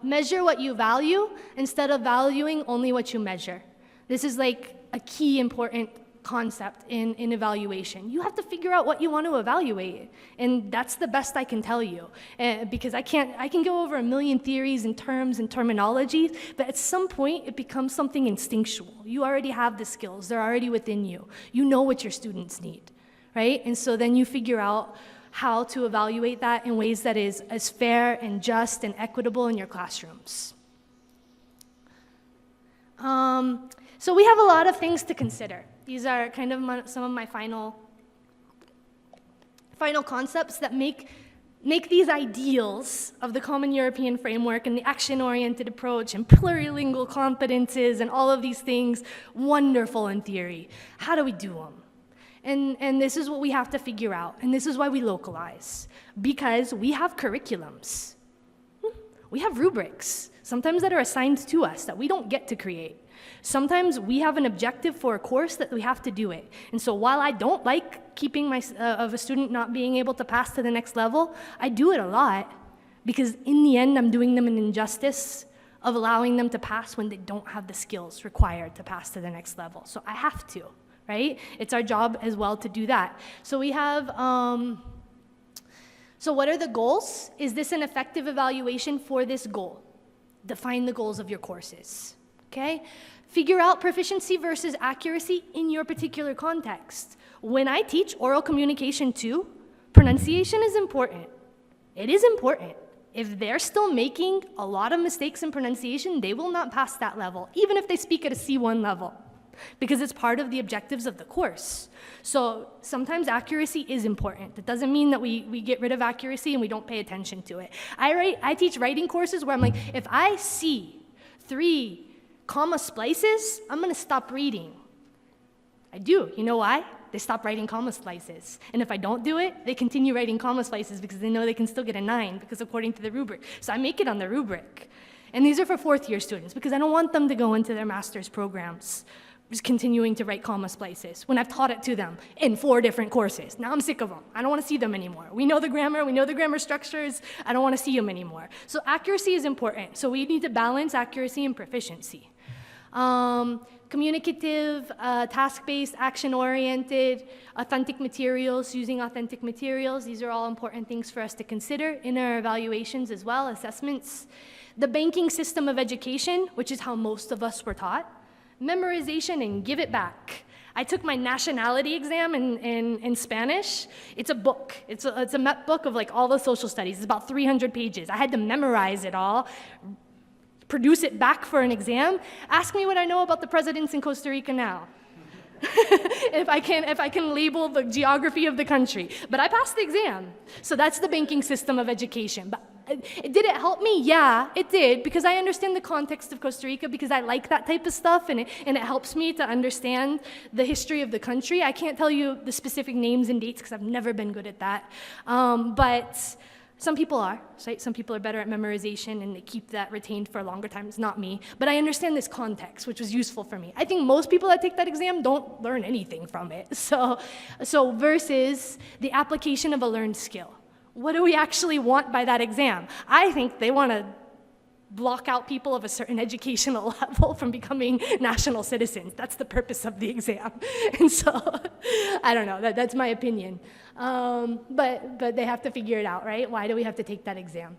measure what you value instead of valuing only what you measure. This is like a key important concept in evaluation. You have to figure out what you want to evaluate, and that's the best I can tell you, because I can go over a million theories and terms and terminology, but at some point it becomes something instinctual. You already have the skills. They're already within you. You know what your students need, right? And so then you figure out how to evaluate that in ways that is as fair and just and equitable in your classrooms. So we have a lot of things to consider. These are kind of some of my final concepts that make these ideals of the Common European Framework and the action-oriented approach and plurilingual competences and all of these things wonderful in theory. How do we do them? And this is what we have to figure out, and this is why we localize, because we have curriculums. We have rubrics, sometimes that are assigned to us that we don't get to create. Sometimes we have an objective for a course that we have to do it. And so while I don't like keeping of a student not being able to pass to the next level, I do it a lot because in the end, I'm doing them an injustice of allowing them to pass when they don't have the skills required to pass to the next level. So I have to, right? It's our job as well to do that. So we have, so what are the goals? Is this an effective evaluation for this goal? Define the goals of your courses. okay? Figure out proficiency versus accuracy in your particular context. When I teach oral communication too, pronunciation is important. It is important. If they're still making a lot of mistakes in pronunciation, they will not pass that level, even if they speak at a C1 level, because it's part of the objectives of the course. So sometimes accuracy is important. That doesn't mean that we get rid of accuracy and we don't pay attention to it. I teach writing courses where I'm like, if I see 3 comma splices, I'm gonna stop reading. I do. You know why? They stop writing comma splices. And if I don't do it, they continue writing comma splices because they know they can still get a 9 because according to the rubric. So I make it on the rubric. And these are for 4th year students because I don't want them to go into their master's programs just continuing to write comma splices when I've taught it to them in 4 different courses. Now I'm sick of them. I don't want to see them anymore. We know the grammar structures. I don't want to see them anymore. So accuracy is important. So we need to balance accuracy and proficiency. Communicative, task-based, action-oriented, authentic materials, using authentic materials. These are all important things for us to consider in our evaluations as well, assessments. The banking system of education, which is how most of us were taught. Memorization and give it back. I took my nationality exam in Spanish. It's a book. It's a MEP book of like all the social studies. It's about 300 pages. I had to memorize it all, produce it back for an exam. Ask me what I know about the presidents in Costa Rica now. if I can label the geography of the country. But I passed the exam. So that's the banking system of education. But did it help me? Yeah, it did, because I understand the context of Costa Rica, because I like that type of stuff, and it helps me to understand the history of the country. I can't tell you the specific names and dates because I've never been good at that. But some people are, right? Some people are better at memorization and they keep that retained for a longer time. It's not me. But I understand this context, which was useful for me. I think most people that take that exam don't learn anything from it. So versus the application of a learned skill. What do we actually want by that exam? I think they want to block out people of a certain educational level from becoming national citizens. That's the purpose of the exam. And so, I don't know, that's my opinion. But they have to figure it out, right? Why do we have to take that exam?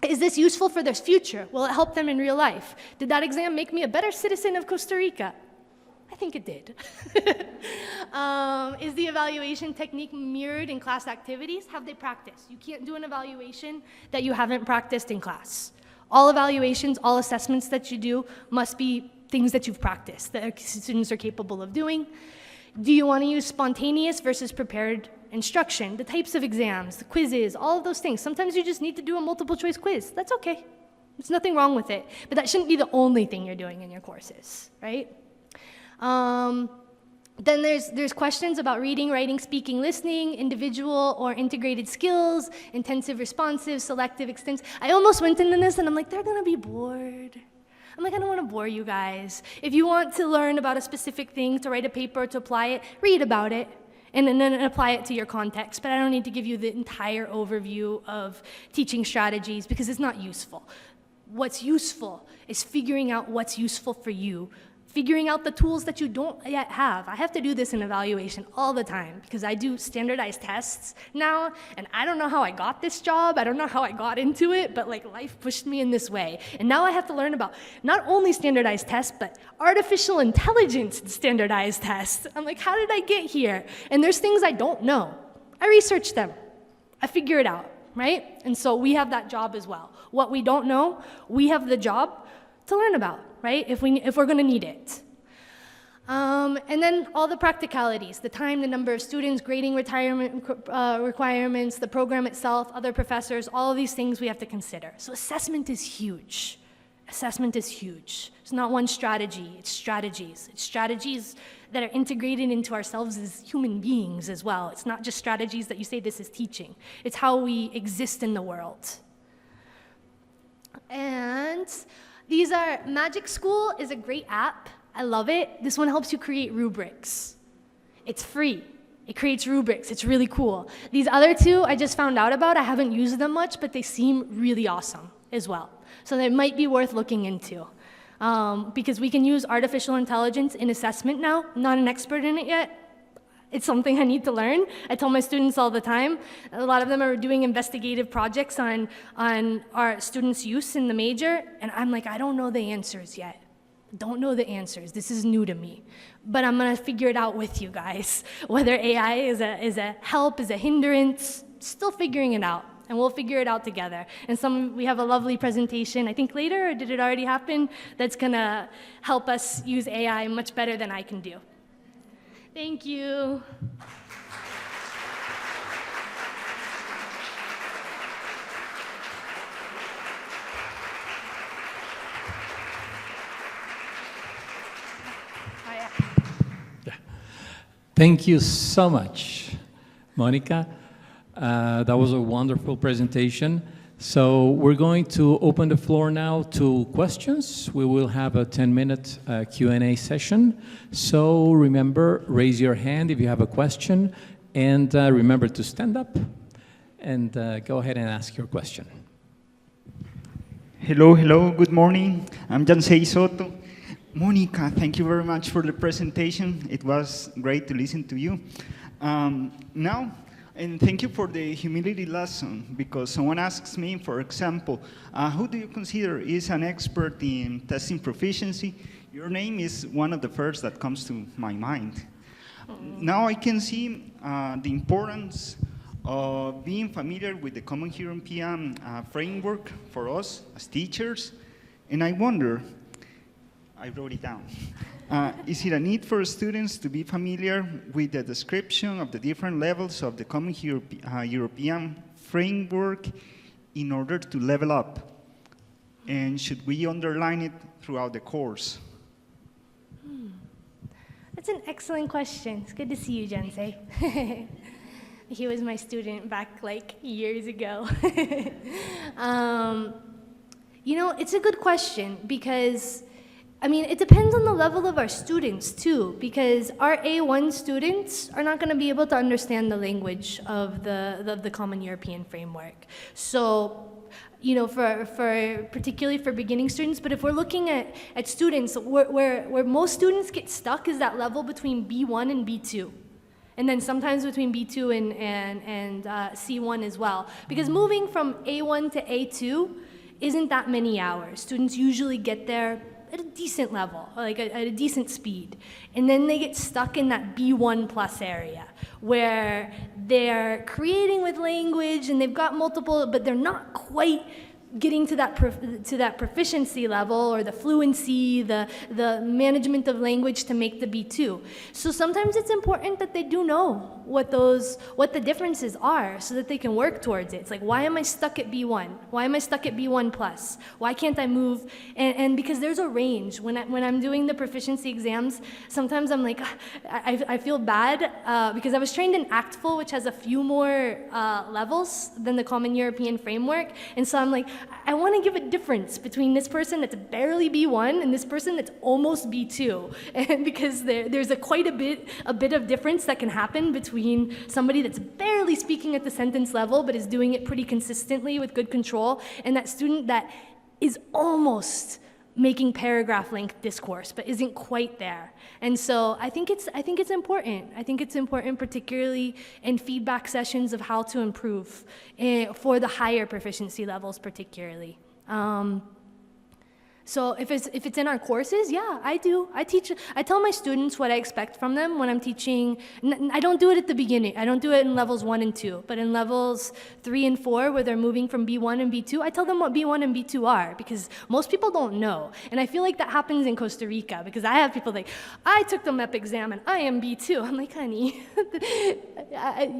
Is this useful for their future? Will it help them in real life? Did that exam make me a better citizen of Costa Rica? I think it did. Is the evaluation technique mirrored in class activities? Have they practiced? You can't do an evaluation that you haven't practiced in class. All evaluations, all assessments that you do must be things that you've practiced, that students are capable of doing. Do you want to use spontaneous versus prepared instruction? The types of exams, the quizzes, all of those things. Sometimes you just need to do a multiple choice quiz. That's okay. There's nothing wrong with it. But that shouldn't be the only thing you're doing in your courses, right? Then there's questions about reading, writing, speaking, listening, individual or integrated skills, intensive, responsive, selective, extensive. I almost went into this and I'm like, they're gonna be bored. I'm like, I don't want to bore you guys. If you want to learn about a specific thing, to write a paper, to apply it, read about it, and then apply it to your context. But I don't need to give you the entire overview of teaching strategies because it's not useful. What's useful is figuring out what's useful for you, figuring out the tools that you don't yet have. I have to do this in evaluation all the time because I do standardized tests now, and I don't know how I got this job. I don't know how I got into it, but like life pushed me in this way. And now I have to learn about not only standardized tests, but artificial intelligence standardized tests. I'm like, how did I get here? And there's things I don't know. I research them. I figure it out, right? And so we have that job as well. What we don't know, we have the job to learn about, right? If we're going to need it. And then all the practicalities, the time, the number of students, grading requirements, the program itself, other professors, all of these things we have to consider. So assessment is huge. Assessment is huge. It's not one strategy, it's strategies. It's strategies that are integrated into ourselves as human beings as well. It's not just strategies that you say this is teaching. It's how we exist in the world. And these are, Magic School is a great app. I love it. This one helps you create rubrics. It's free. It creates rubrics. It's really cool. These other two I just found out about. I haven't used them much, but they seem really awesome as well. So they might be worth looking into. Because we can use artificial intelligence in assessment now. I'm not an expert in it yet. It's something I need to learn. I tell my students all the time. A lot of them are doing investigative projects on our students' use in the major, and I'm like, I don't know the answers yet. Don't know the answers. This is new to me. But I'm gonna figure it out with you guys. Whether AI is a help, is a hindrance, still figuring it out. And we'll figure it out together. And we have a lovely presentation, I think later, or did it already happen, that's gonna help us use AI much better than I can do. Thank you. Thank you so much, Monica. That was a wonderful presentation. So we're going to open the floor now to questions. We will have a 10-minute Q&A session. So remember, raise your hand if you have a question, and remember to stand up and go ahead and ask your question. Hello, good morning. I'm Jansei Soto. Monica, thank you very much for the presentation. It was great to listen to you. And thank you for the humility lesson, because someone asks me, for example, who do you consider is an expert in testing proficiency? Your name is one of the first that comes to my mind. Now I can see the importance of being familiar with the Common European framework for us as teachers, and I wonder, I wrote it down. Is it a need for students to be familiar with the description of the different levels of the Common European framework in order to level up? And should we underline it throughout the course? That's an excellent question. It's good to see you, Jensei. He was my student back like years ago. You know, it's a good question because I mean, it depends on the level of our students, too, because our A1 students are not going to be able to understand the language of the Common European Framework. So, you know, particularly for beginning students, but if we're looking at students, where most students get stuck is that level between B1 and B2. And then sometimes between B2 and C1 as well. Because moving from A1 to A2 isn't that many hours. Students usually get there at a decent level, like at a decent speed. And then they get stuck in that B1 plus area where they're creating with language and they've got multiple, but they're not quite getting to that proficiency level or the fluency, the management of language to make the B2. So sometimes it's important that they do know what the differences are so that they can work towards it. It's like, why am I stuck at B1? Why am I stuck at B1 plus? Why can't I move? And because there's a range. When I'm doing the proficiency exams, sometimes I'm like, I feel bad because I was trained in ACTFL, which has a few more levels than the Common European Framework. And so I'm like, I want to give a difference between this person that's barely B1 and this person that's almost B2, and because there's quite a bit of difference that can happen between somebody that's barely speaking at the sentence level but is doing it pretty consistently with good control, and that student that is almost making paragraph-length discourse but isn't quite there. And so I think it's important. I think it's important, particularly in feedback sessions, of how to improve for the higher proficiency levels, particularly. So if it's in our courses, yeah, I do. I tell my students what I expect from them when I'm teaching. I don't do it at the beginning. I don't do it in levels 1 and 2, but in levels 3 and 4, where they're moving from B1 and B2, I tell them what B1 and B2 are, because most people don't know. And I feel like that happens in Costa Rica, because I have people like, I took the MEP exam and I am B2. I'm like, honey,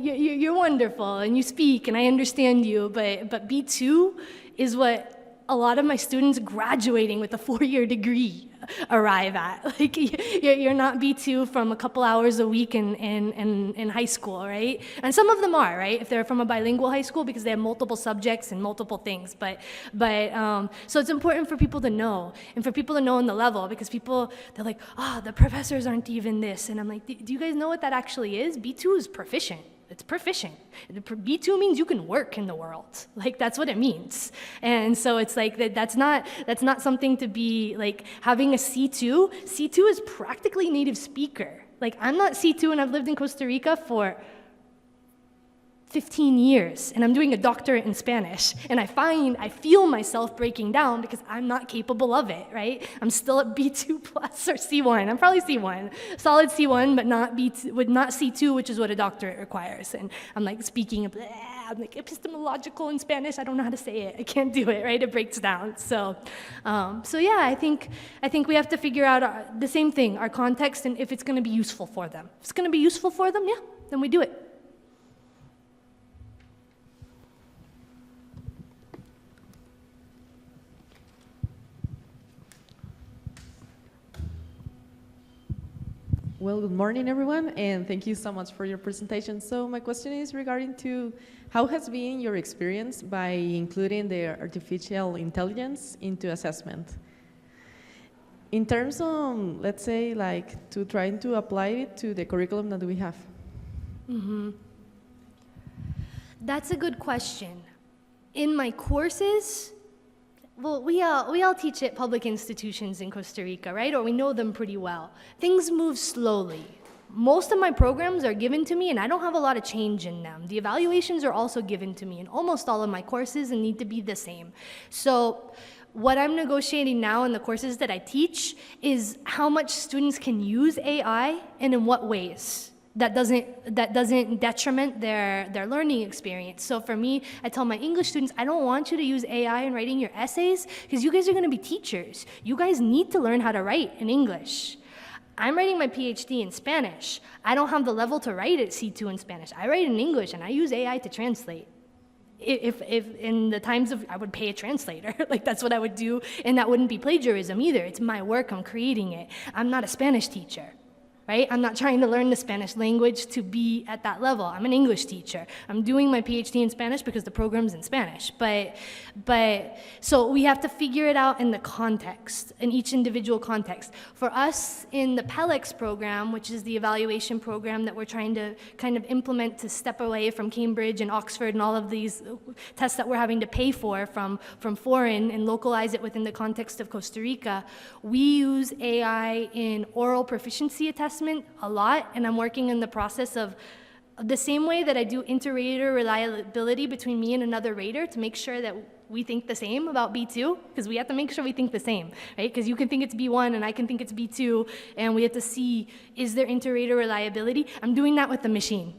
you're wonderful and you speak and I understand you, but B2 is what a lot of my students graduating with a 4-year degree arrive at. Like, you're not B2 from a couple hours a week in high school, right? And some of them are, right? If they're from a bilingual high school, because they have multiple subjects and multiple things. But so it's important for people to know, and for people to know in the level, because they're like, the professors aren't even this. And I'm like, do you guys know what that actually is? B2 is proficient. It's proficient. B2 means you can work in the world. Like, that's what it means. And so it's like that's not something to be like having a C2. C2 is practically native speaker. Like, I'm not C2 and I've lived in Costa Rica for 15 years, and I'm doing a doctorate in Spanish, and I feel myself breaking down because I'm not capable of it, right? I'm still at B2 plus or C1. I'm probably C1, solid C1, but not B2, not C2, which is what a doctorate requires. And I'm like speaking, I'm like epistemological in Spanish. I don't know how to say it. I can't do it, right? It breaks down. So yeah, I think we have to figure out the same thing, our context, and if it's going to be useful for them. If it's going to be useful for them, yeah, then we do it. Well, good morning, everyone, and thank you so much for your presentation. So my question is regarding to how has been your experience by including the artificial intelligence into assessment? In terms of, let's say, like, to trying to apply it to the curriculum that we have. Mm-hmm. That's a good question. In my courses, well, we all teach at public institutions in Costa Rica, right? Or we know them pretty well. Things move slowly. Most of my programs are given to me, and I don't have a lot of change in them. The evaluations are also given to me in almost all of my courses and need to be the same. So what I'm negotiating now in the courses that I teach is how much students can use AI and in what ways. That doesn't detriment their learning experience. So for me, I tell my English students, I don't want you to use AI in writing your essays because you guys are going to be teachers. You guys need to learn how to write in English. I'm writing my PhD in Spanish. I don't have the level to write at C2 in Spanish. I write in English and I use AI to translate. If in the times of, I would pay a translator, like that's what I would do, and that wouldn't be plagiarism either. It's my work, I'm creating it. I'm not a Spanish teacher. Right? I'm not trying to learn the Spanish language to be at that level. I'm an English teacher. I'm doing my PhD in Spanish because the program's in Spanish. But so we have to figure it out in the context, in each individual context. For us in the PELEX program, which is the evaluation program that we're trying to kind of implement to step away from Cambridge and Oxford and all of these tests that we're having to pay for from foreign and localize it within the context of Costa Rica, we use AI in oral proficiency assessment a lot, and I'm working in the process of the same way that I do inter-rater reliability between me and another rater to make sure that we think the same about B2, because we have to make sure we think the same, right? Because you can think it's B1 and I can think it's B2, and we have to see, is there inter-rater reliability? I'm doing that with the machine.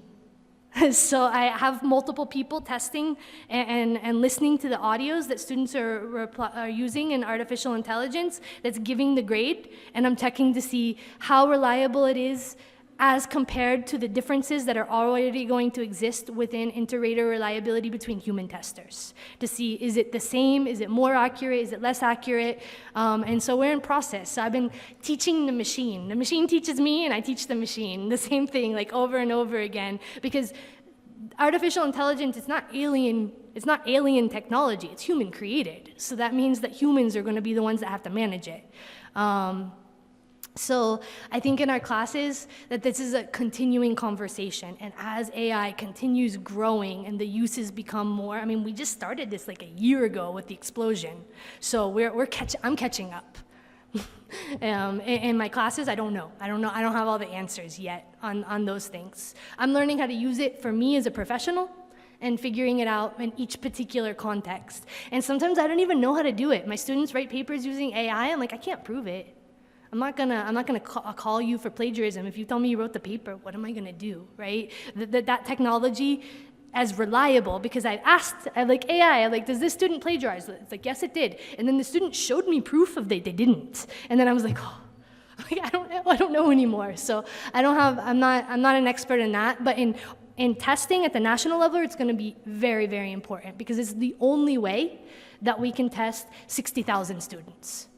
So I have multiple people testing and listening to the audios that students are using in artificial intelligence that's giving the grade, and I'm checking to see how reliable it is as compared to the differences that are already going to exist within inter-rater reliability between human testers, to see, is it the same, is it more accurate, is it less accurate, and so we're in process. So I've been teaching the machine teaches me and I teach the machine, the same thing, like over and over again, because artificial intelligence, it's not alien technology, it's human created, so that means that humans are going to be the ones that have to manage it. So I think in our classes that this is a continuing conversation, and as AI continues growing and the uses become more, I mean, we just started this like a year ago with the explosion, so I'm catching up. In my classes, I don't know. I don't have all the answers yet on those things. I'm learning how to use it for me as a professional and figuring it out in each particular context. And sometimes I don't even know how to do it. My students write papers using AI. I'm like, I can't prove it. I'm not gonna call you for plagiarism. If you tell me you wrote the paper, what am I gonna do, right? That technology as reliable, because I asked, like AI, does this student plagiarize? It's like, yes, it did. And then the student showed me proof of they didn't. And then I was like, oh, I don't know anymore. So I'm not an expert in that, but in testing at the national level, it's gonna be very, very important, because it's the only way that we can test 60,000 students,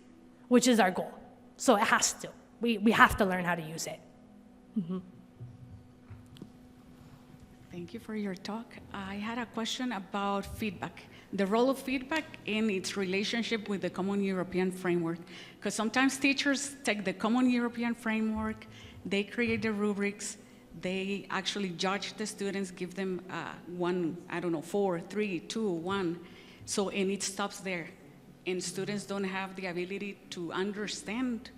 which is our goal. So it has to. We have to learn how to use it. Mm-hmm. Thank you for your talk. I had a question about feedback, the role of feedback in its relationship with the Common European Framework. Because sometimes teachers take the Common European Framework, they create the rubrics, they actually judge the students, give them 4, 3, 2, 1. So, and it stops there. And students don't have the ability to understand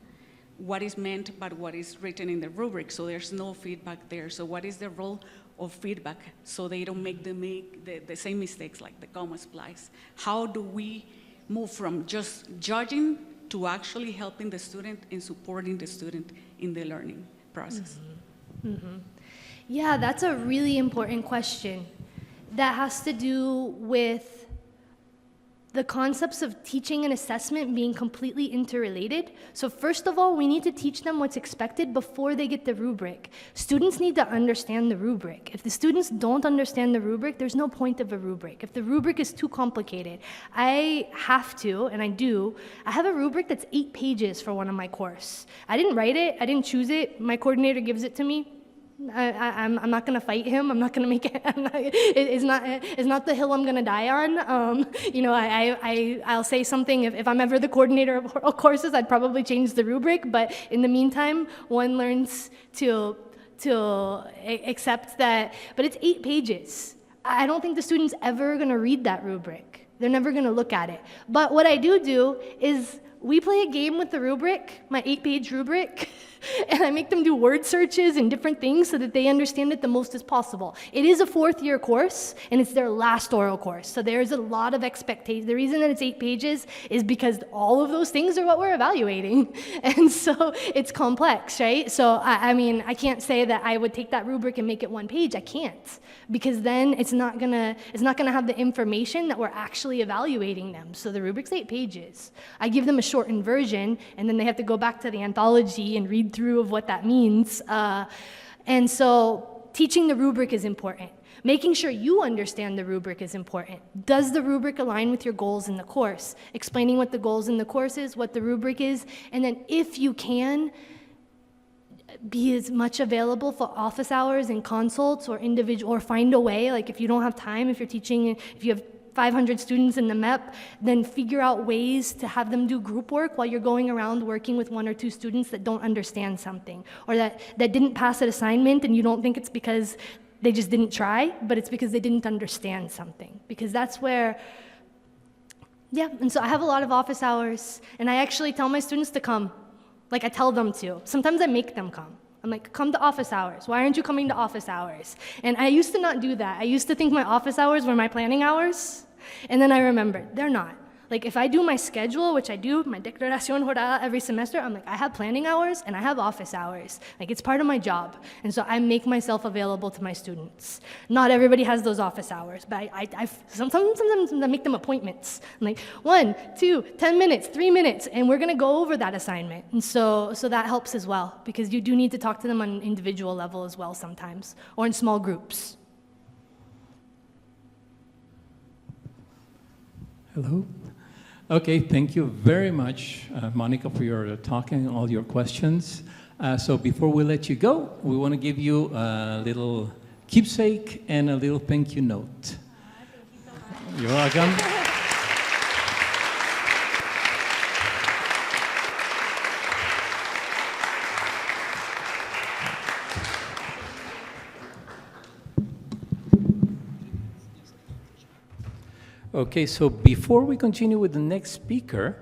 what is meant by what is written in the rubric, so there's no feedback there. So what is the role of feedback so they don't make the same mistakes like the comma splice? How do we move from just judging to actually helping the student and supporting the student in the learning process? Yeah, that's a really important question. That has to do with the concepts of teaching and assessment being completely interrelated. So first of all, we need to teach them what's expected before they get the rubric. Students need to understand the rubric. If the students don't understand the rubric, there's no point of a rubric. If the rubric is too complicated, I have to, and I do, I have a rubric that's 8 pages for one of my course. I didn't write it, I didn't choose it, my coordinator gives it to me. I'm not gonna fight him. I'm not gonna make it. It's not the hill I'm gonna die on. You know, I'll say something if I'm ever the coordinator of courses. I'd probably change the rubric. But in the meantime, one learns to accept that. But it's 8 pages. I don't think the student's ever gonna read that rubric. They're never gonna look at it. But what I do is we play a game with the rubric, my 8-page rubric, and I make them do word searches and different things so that they understand it the most as possible. It is a 4th-year course, and it's their last oral course, so there's a lot of expectation. The reason that it's 8 pages is because all of those things are what we're evaluating, and so it's complex, right? So, I mean, I can't say that I would take that rubric and make it 1 page. I can't, because then it's not gonna have the information that we're actually evaluating them. So the rubric's 8 pages. I give them a shortened version, and then they have to go back to the anthology and read through of what that means. And so teaching the rubric is important. Making sure you understand the rubric is important. Does the rubric align with your goals in the course? Explaining what the goals in the course is, what the rubric is, and then if you can, be as much available for office hours and consults or individual, or find a way, like if you don't have time, if you're teaching, if you have 500 students in the MEP, then figure out ways to have them do group work while you're going around working with 1 or 2 students that don't understand something, or that didn't pass an assignment and you don't think it's because they just didn't try, but it's because they didn't understand something. Because that's where, yeah, and so I have a lot of office hours, and I actually tell my students to come. Like, I tell them to. Sometimes I make them come. I'm like, come to office hours. Why aren't you coming to office hours? And I used to not do that. I used to think my office hours were my planning hours. And then I remembered, they're not. Like, if I do my schedule, which I do, my declaración jurada every semester, I'm like, I have planning hours and I have office hours. Like, it's part of my job. And so I make myself available to my students. Not everybody has those office hours, but sometimes I make them appointments. I'm like, 1, 2, 10 minutes, 3 minutes, and we're gonna go over that assignment. And so that helps as well, because you do need to talk to them on an individual level as well sometimes, or in small groups. Hello. Okay, thank you very much, Monica, for your talk and all your questions. So before we let you go, we want to give you a little keepsake and a little thank you note. You're welcome. Okay, so before we continue with the next speaker,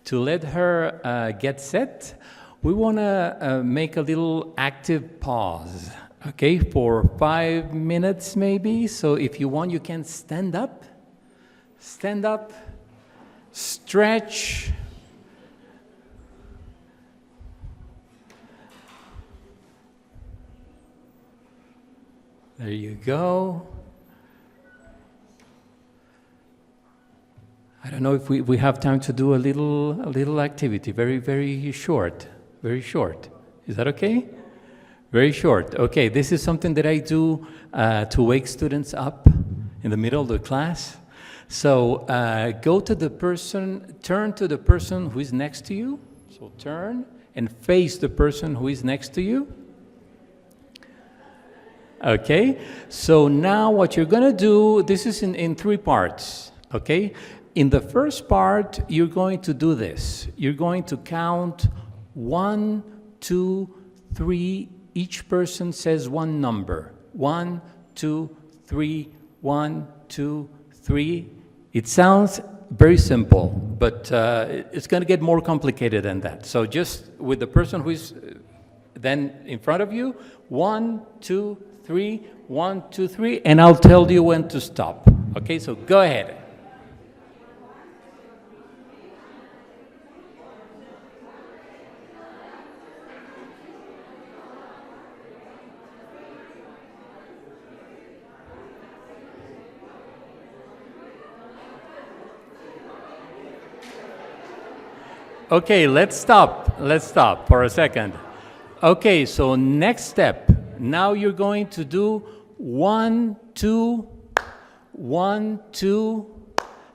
to let her get set, we want to make a little active pause, okay, for 5 minutes maybe. So if you want, you can stand up, stretch. There you go. I don't know if we have time to do a little activity, very short. Is that okay? Very short. Okay, this is something that I do to wake students up in the middle of the class. So go to the person, turn to the person who is next to you. So turn and face the person who is next to you. Okay, so now what you're gonna do, this is in 3 parts, okay? In the first part, you're going to do this. You're going to count 1, 2, 3. Each person says one number. 1, 2, 3, 1, 2, 3. It sounds very simple, but it's going to get more complicated than that. So just with the person who is then in front of you, 1, 2, 3, 1, 2, 3, and I'll tell you when to stop. Okay, so go ahead. Okay, let's stop. Let's stop for a second. Okay, so next step. Now you're going to do 1, 2, 1, 2.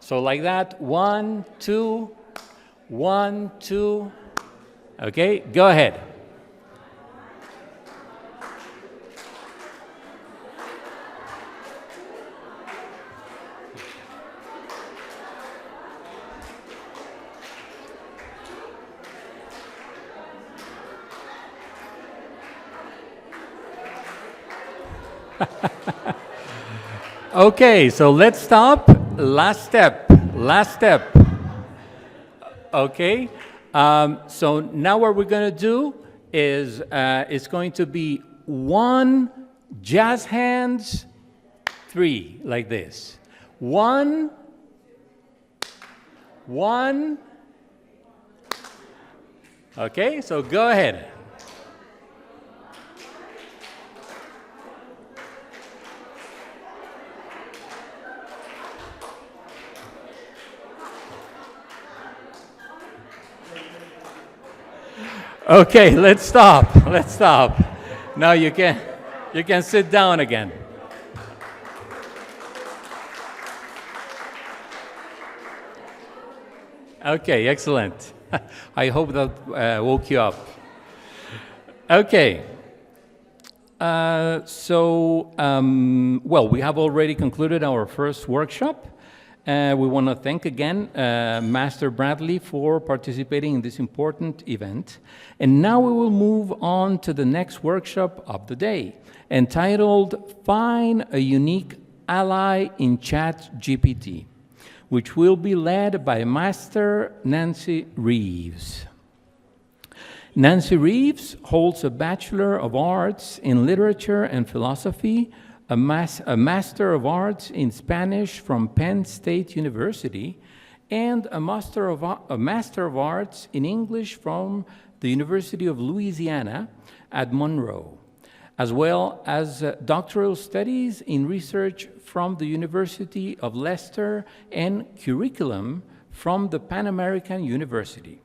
So like that, 1, 2, 1, 2. Okay, go ahead. Okay, so let's stop. Last step. Last step. Okay. So now what we're going to do is it's going to be 1, jazz hands, 3, like this. 1, 1. Okay, so go ahead. Okay, let's stop. Let's stop. Now you can sit down again. Okay, excellent. I hope that woke you up. Okay. Well, we have already concluded our first workshop. We want to thank again Master Bradley for participating in this important event. And now we will move on to the next workshop of the day, entitled Find a Unique Ally in ChatGPT, which will be led by Master Nancy Reeves. Nancy Reeves holds a Bachelor of Arts in Literature and Philosophy, a Master of Arts in Spanish from Penn State University, and a Master of Arts in English from the University of Louisiana at Monroe, as well as doctoral studies in research from the University of Leicester and curriculum from the Pan American University.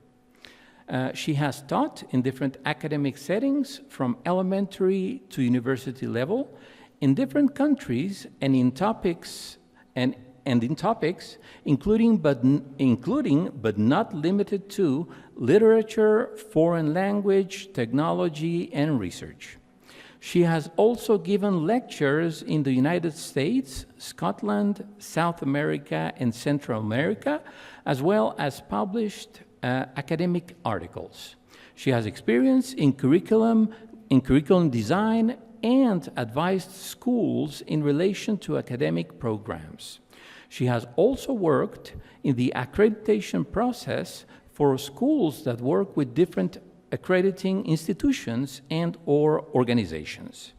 She has taught in different academic settings from elementary to university level, in different countries and in topics including but not limited to literature, foreign language, technology, and research. She has also given lectures in the United States, Scotland, South America, and Central America, as well as published academic articles. She has experience in curriculum design and advised schools in relation to academic programs. She has also worked in the accreditation process for schools that work with different accrediting institutions and/or organizations.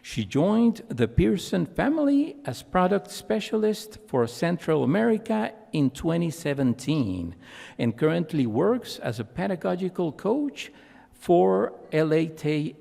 She joined the Pearson family as product specialist for Central America in 2017 and currently works as a pedagogical coach for LATAM.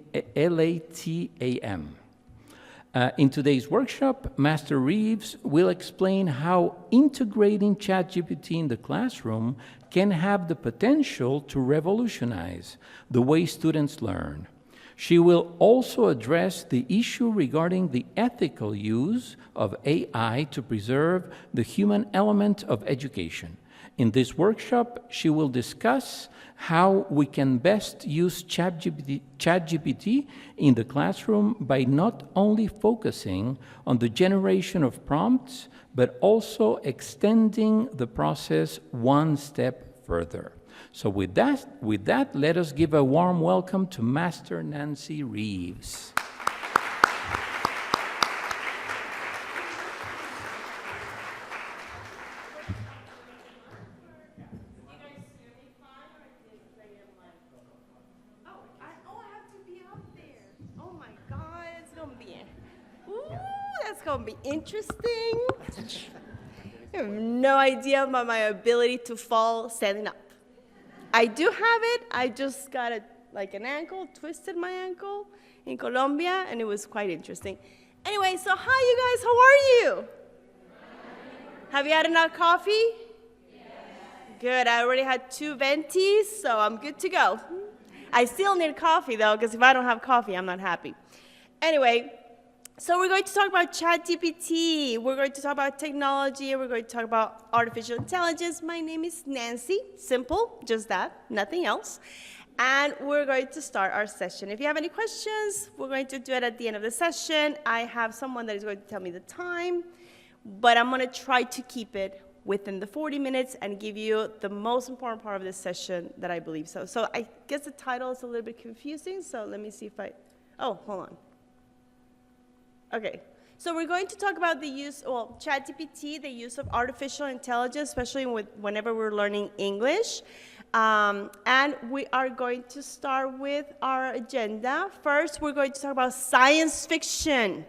In today's workshop, Master Reeves will explain how integrating ChatGPT in the classroom can have the potential to revolutionize the way students learn. She will also address the issue regarding the ethical use of AI to preserve the human element of education. In this workshop, she will discuss how we can best use ChatGPT in the classroom by not only focusing on the generation of prompts, but also extending the process one step further. So with that, let us give a warm welcome to Master Nancy Reeves. going to be interesting. I have no idea about my ability to fall standing up. I do have it. I just got an ankle, twisted my ankle in Colombia, and it was quite interesting. Anyway, so hi, you guys. How are you? Have you had enough coffee? Yes. Good. I already had 2 ventis, so I'm good to go. I still need coffee, though, because if I don't have coffee, I'm not happy. Anyway, so we're going to talk about ChatGPT. We're going to talk about technology. We're going to talk about artificial intelligence. My name is Nancy. Simple, just that, nothing else. And we're going to start our session. If you have any questions, we're going to do it at the end of the session. I have someone that is going to tell me the time, but I'm going to try to keep it within the 40 minutes and give you the most important part of this session that I believe so. So I guess the title is a little bit confusing, so let me see if oh, hold on. Okay, so we're going to talk about the use, ChatGPT, the use of artificial intelligence, especially whenever we're learning English. And we are going to start with our agenda. First, we're going to talk about science fiction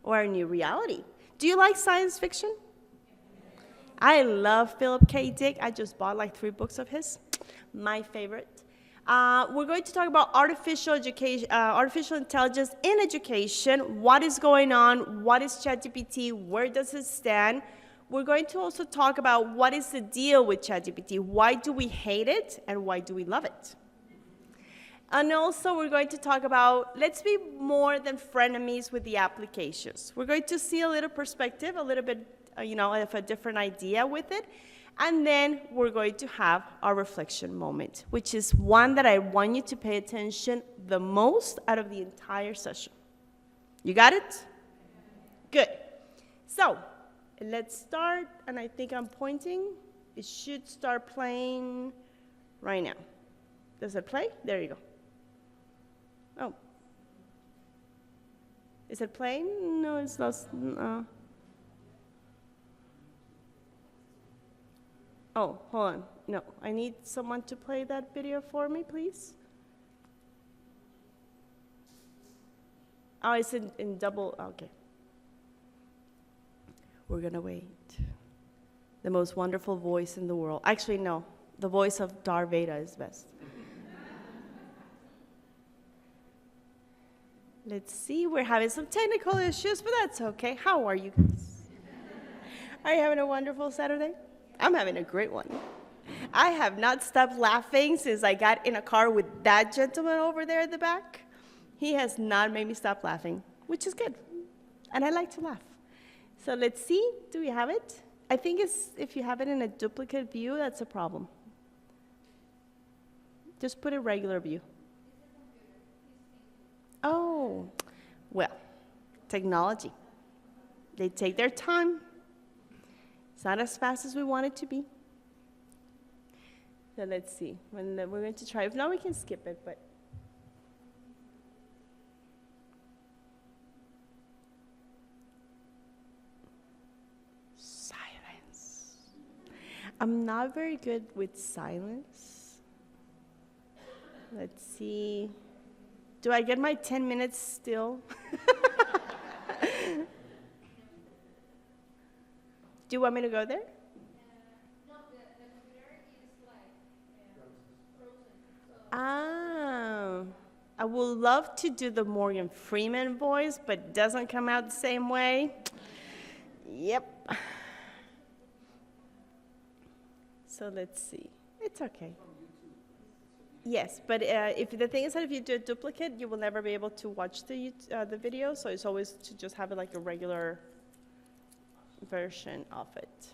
or a new reality. Do you like science fiction? I love Philip K. Dick. I just bought like 3 books of his, my favorite. We're going to talk about artificial intelligence in education. What is going on? What is ChatGPT? Where does it stand? We're going to also talk about what is the deal with ChatGPT. Why do we hate it and why do we love it? And also we're going to talk about, let's be more than frenemies with the applications. We're going to see a little perspective, a little bit, of a different idea with it. And then we're going to have our reflection moment, which is one that I want you to pay attention the most out of the entire session. You got it? Good. So let's start, and I think I'm pointing. It should start playing right now. Does it play? There you go. Oh. Is it playing? No, it's not. Oh, hold on. No, I need someone to play that video for me, please. Oh, it's in double. Okay. We're going to wait. The most wonderful voice in the world. Actually, no. The voice of Darth Vader is best. Let's see. We're having some technical issues, but that's okay. How are you guys? Are you having a wonderful Saturday? I'm having a great one. I have not stopped laughing since I got in a car with that gentleman over there at the back. He has not made me stop laughing, which is good. And I like to laugh. So let's see. Do we have it? I think if you have it in a duplicate view, that's a problem. Just put a regular view. Oh, well, technology. They take their time. It's not as fast as we want it to be. So let's see. We're going to try. If not, we can skip it, but. Silence. I'm not very good with silence. Let's see. Do I get my 10 minutes still? Do you want me to go there? No, the computer is like frozen. I would love to do the Morgan Freeman voice, but it doesn't come out the same way. Yep. So let's see. It's okay. Yes, but if the thing is that if you do a duplicate, you will never be able to watch the video, so it's always to just have it like a regular version of it.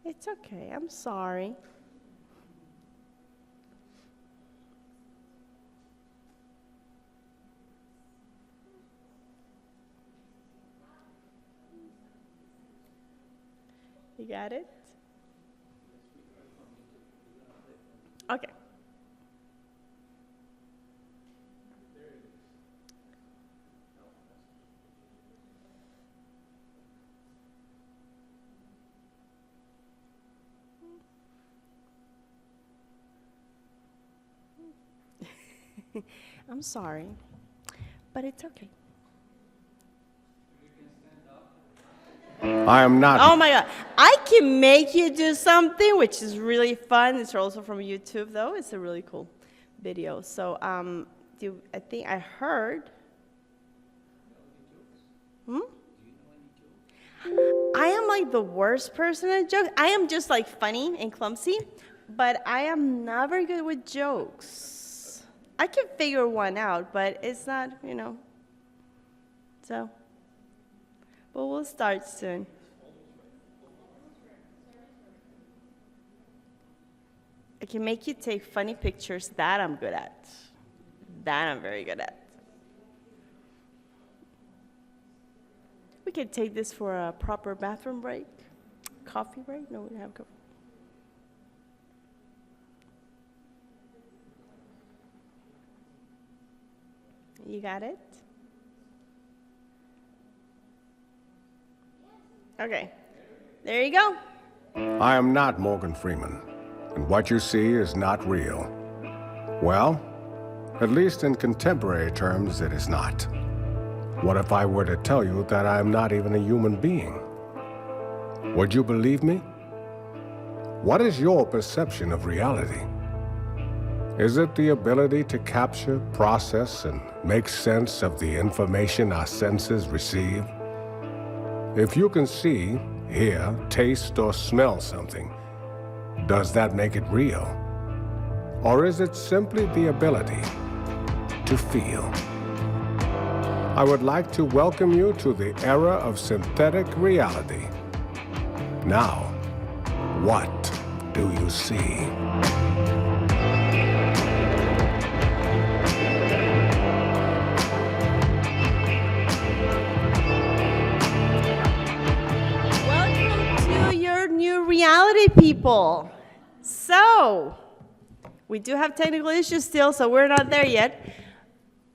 It's okay, I'm sorry. You got it? Okay. I'm sorry. but it's okay. I am not. Oh my God. I can make you do something, which is really fun. It's also from YouTube, though. It's a really cool video. So I think I heard. I am like the worst person at jokes. I am just like funny and clumsy, but I am not very good with jokes. I can figure one out, but it's not, so. But we'll start soon. I can make you take funny pictures. That I'm good at. That I'm very good at. We could take this for a proper bathroom break. Coffee break? No, we don't have coffee. You got it? Okay, there you go. I am not Morgan Freeman, and what you see is not real. Well, at least in contemporary terms, it is not. What if I were to tell you that I am not even a human being? Would you believe me? What is your perception of reality? Is it the ability to capture, process, and make sense of the information our senses receive? If you can see, hear, taste, or smell something, does that make it real? Or is it simply the ability to feel? I would like to welcome you to the era of synthetic reality. Now, what do you see? Reality, people. So, we do have technical issues still, so we're not there yet.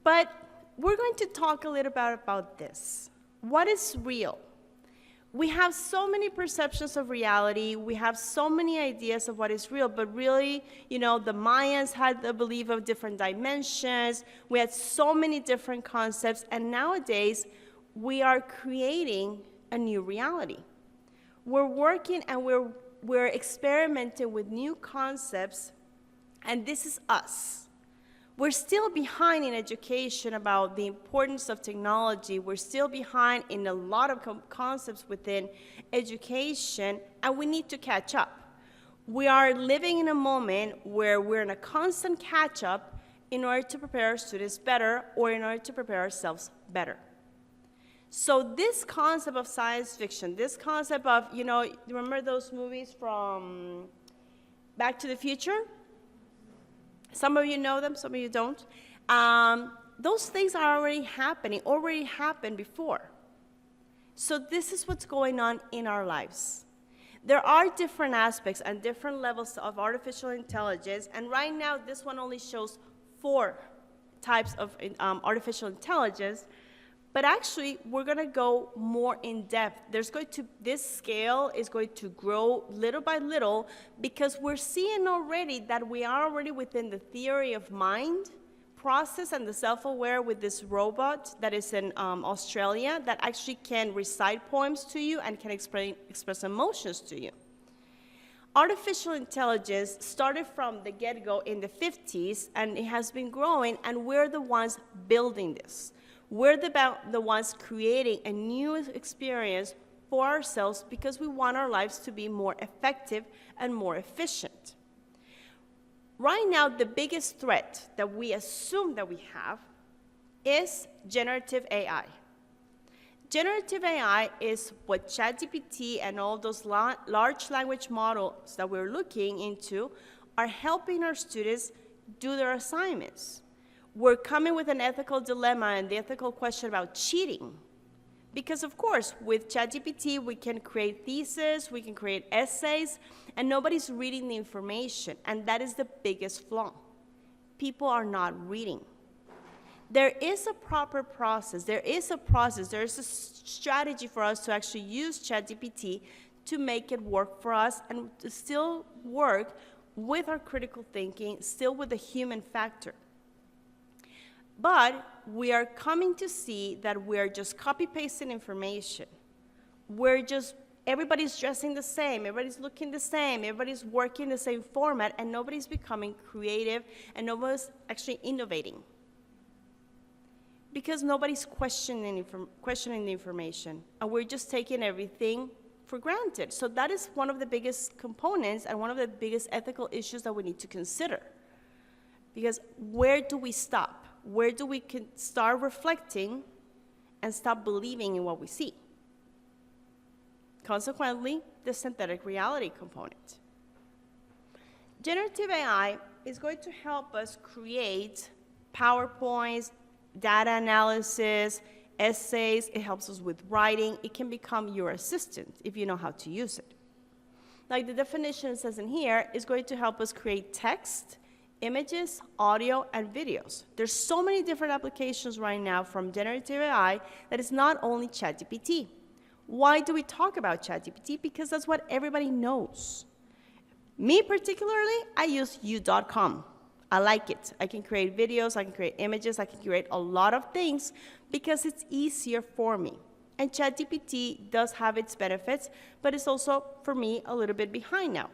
But we're going to talk a little bit about this. What is real? We have so many perceptions of reality. We have so many ideas of what is real, but really, the Mayans had the belief of different dimensions. We had so many different concepts, and nowadays, we are creating a new reality. We're working and we're experimenting with new concepts, and this is us. We're still behind in education about the importance of technology. We're still behind in a lot of concepts within education, and we need to catch up. We are living in a moment where we're in a constant catch-up in order to prepare our students better or in order to prepare ourselves better. So this concept of science fiction, this concept of, remember those movies from Back to the Future? Some of you know them, some of you don't. Those things are already happening, already happened before. So this is what's going on in our lives. There are different aspects and different levels of artificial intelligence, and right now this one only shows 4 types of artificial intelligence. But actually, we're going to go more in depth. This scale is going to grow little by little because we're seeing already that we are already within the theory of mind process and the self-aware with this robot that is in Australia that actually can recite poems to you and can express emotions to you. Artificial intelligence started from the get-go in the 50s, and it has been growing, and we're the ones building this. We're the ones creating a new experience for ourselves because we want our lives to be more effective and more efficient. Right now, the biggest threat that we assume that we have is generative AI. Generative AI is what ChatGPT and all those large language models that we're looking into are helping our students do their assignments. We're coming with an ethical dilemma and the ethical question about cheating. Because of course, with ChatGPT, we can create theses, we can create essays, and nobody's reading the information, and that is the biggest flaw. People are not reading. There is a proper process, there is a strategy for us to actually use ChatGPT to make it work for us and to still work with our critical thinking, still with the human factor. But we are coming to see that we're just copy-pasting information. Everybody's dressing the same, everybody's looking the same, everybody's working the same format, and nobody's becoming creative, and nobody's actually innovating. Because nobody's questioning the information, and we're just taking everything for granted. So that is one of the biggest components and one of the biggest ethical issues that we need to consider. Because where do we stop? Where do we start reflecting and stop believing in what we see? Consequently, the synthetic reality component. Generative AI is going to help us create PowerPoints, data analysis, essays. It helps us with writing. It can become your assistant if you know how to use it. Like the definition says in here, it's going to help us create text, images, audio, and videos. There's so many different applications right now from generative AI that it's not only ChatGPT. Why do we talk about ChatGPT? Because that's what everybody knows. Me particularly, I use u.com. I like it. I can create videos, I can create images, I can create a lot of things because it's easier for me. And ChatGPT does have its benefits, but it's also, for me, a little bit behind now.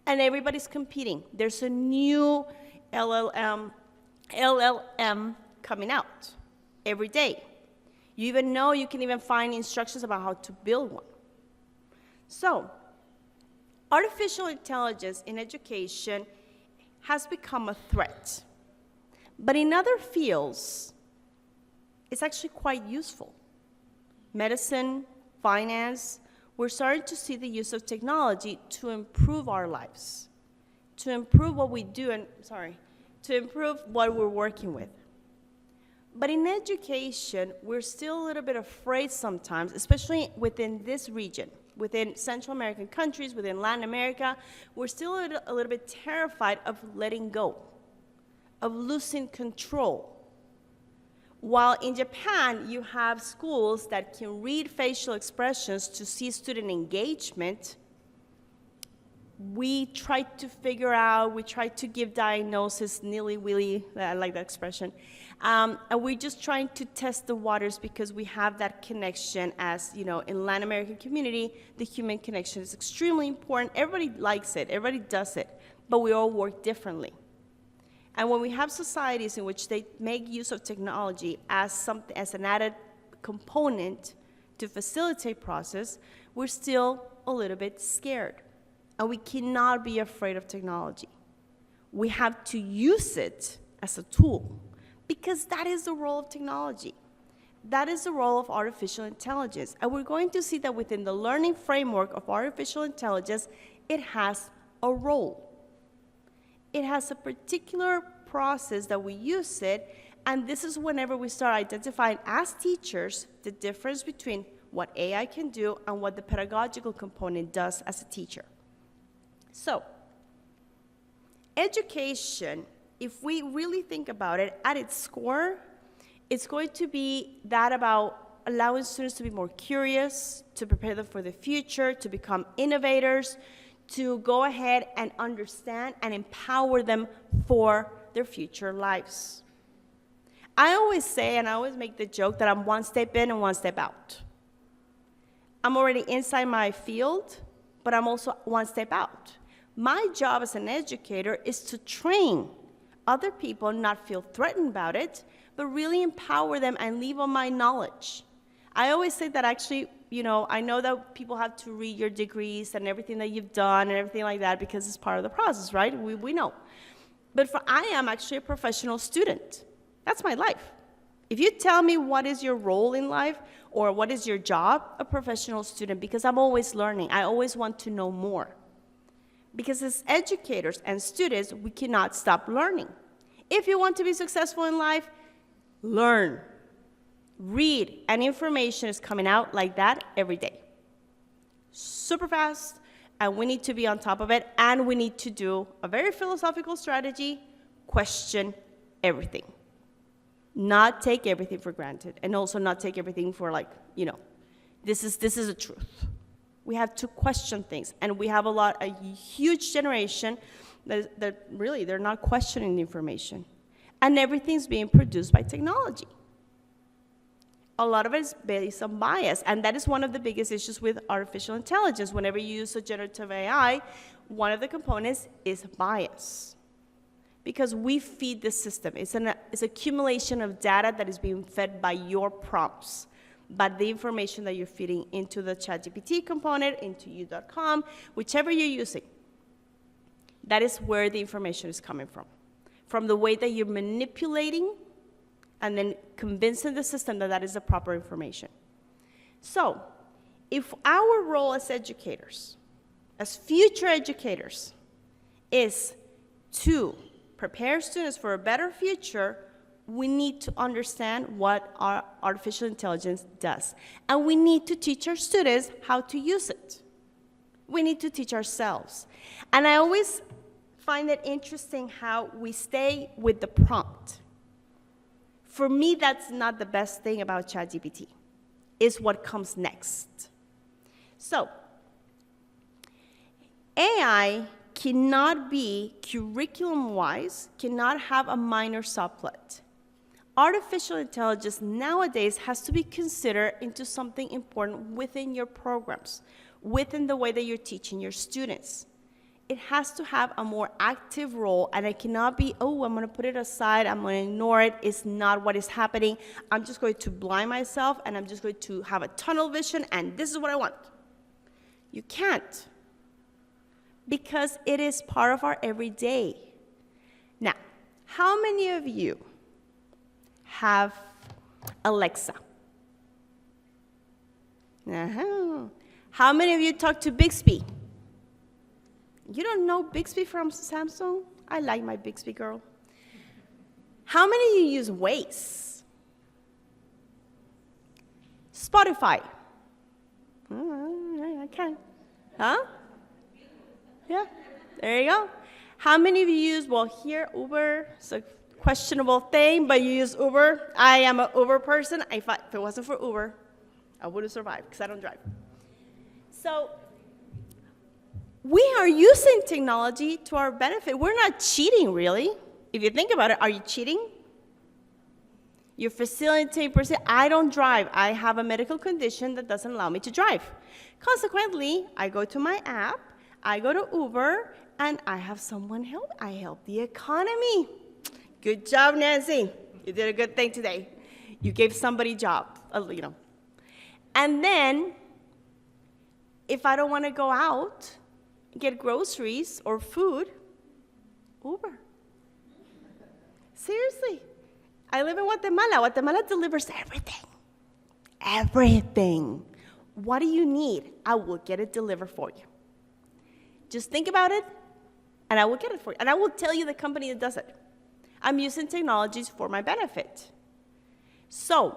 And everybody's competing. There's a new LLM coming out every day. You even know you can even find instructions about how to build one. So, artificial intelligence in education has become a threat. But in other fields, it's actually quite useful. Medicine, finance, we're starting to see the use of technology to improve our lives, to improve what we do, to improve what we're working with. But in education, we're still a little bit afraid sometimes, especially within this region, within Central American countries, within Latin America, we're still a little bit terrified of letting go, of losing control. While in Japan, you have schools that can read facial expressions to see student engagement, we try to figure out, we try to give diagnosis nilly-willy, I like that expression, and we're just trying to test the waters because we have that connection as, you know, in Latin American community, the human connection is extremely important. Everybody likes it, everybody does it, but we all work differently. And when we have societies in which they make use of technology as an added component to facilitate process, we're still a little bit scared. And we cannot be afraid of technology. We have to use it as a tool because that is the role of technology. That is the role of artificial intelligence. And we're going to see that within the learning framework of artificial intelligence, it has a role. It has a particular process that we use it, and this is whenever we start identifying as teachers the difference between what AI can do and what the pedagogical component does as a teacher. So, education, if we really think about it, at its core, it's going to be that about allowing students to be more curious, to prepare them for the future, to become innovators, to go ahead and understand and empower them for their future lives. I always say, and I always make the joke, that I'm one step in and one step out. I'm already inside my field, but I'm also one step out. My job as an educator is to train other people, not feel threatened about it, but really empower them and leave on my knowledge. I always say that actually, you know, I know that people have to read your degrees and everything that you've done and everything like that because it's part of the process, right? We know. But I am actually a professional student. That's my life. If you tell me what is your role in life or what is your job, a professional student, because I'm always learning. I always want to know more. Because as educators and students, we cannot stop learning. If you want to be successful in life, learn. Read, and information is coming out like that every day. Super fast, and we need to be on top of it, and we need to do a very philosophical strategy, question everything. Not take everything for granted, and also not take everything for like, you know, this is a truth. We have to question things, and we have a huge generation that really, they're not questioning the information. And everything's being produced by technology. A lot of it is based on bias, and that is one of the biggest issues with artificial intelligence. Whenever you use a generative AI, one of the components is bias. Because we feed the system. It's an accumulation of data that is being fed by your prompts, by the information that you're feeding into the ChatGPT component, into u.com, whichever you're using. That is where the information is coming from the way that you're manipulating and then convincing the system that that is the proper information. So, if our role as educators, as future educators, is to prepare students for a better future, we need to understand what our artificial intelligence does. And we need to teach our students how to use it. We need to teach ourselves. And I always find it interesting how we stay with the prompt. For me, that's not the best thing about ChatGPT. It's what comes next. So, AI cannot be curriculum-wise, cannot have a minor subplot. Artificial intelligence nowadays has to be considered into something important within your programs, within the way that you're teaching your students. It has to have a more active role, and it cannot be, oh, I'm going to put it aside, I'm going to ignore it, it's not what is happening, I'm just going to blind myself, and I'm just going to have a tunnel vision, and this is what I want. You can't, because it is part of our everyday. Now, how many of you have Alexa? How many of you talk to Bixby? You don't know Bixby from Samsung? I like my Bixby girl. How many of you use Waze? Spotify? I can. Huh? Yeah, there you go. How many of you use, well, here, Uber, it's a questionable thing, but you use Uber. I am an Uber person. If it wasn't for Uber, I wouldn't survive because I don't drive. So, we are using technology to our benefit. We're not cheating, really. If you think about it, are you cheating? You're facilitating person. I don't drive. I have a medical condition that doesn't allow me to drive. Consequently, I go to my app, I go to Uber, and I have someone help. I help the economy. Good job, Nancy. You did a good thing today. You gave somebody a job, And then, if I don't want to go out, get groceries or food, Uber. Seriously. I live in Guatemala. Guatemala delivers everything. Everything. What do you need? I will get it delivered for you. Just think about it, and I will get it for you. And I will tell you the company that does it. I'm using technologies for my benefit. So,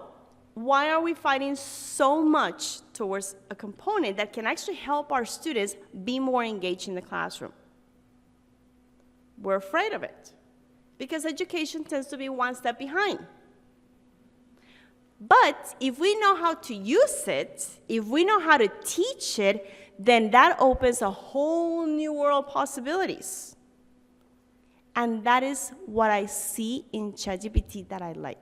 why are we fighting so much towards a component that can actually help our students be more engaged in the classroom? We're afraid of it because education tends to be one step behind. But if we know how to use it, if we know how to teach it, then that opens a whole new world of possibilities. And that is what I see in ChatGPT that I like.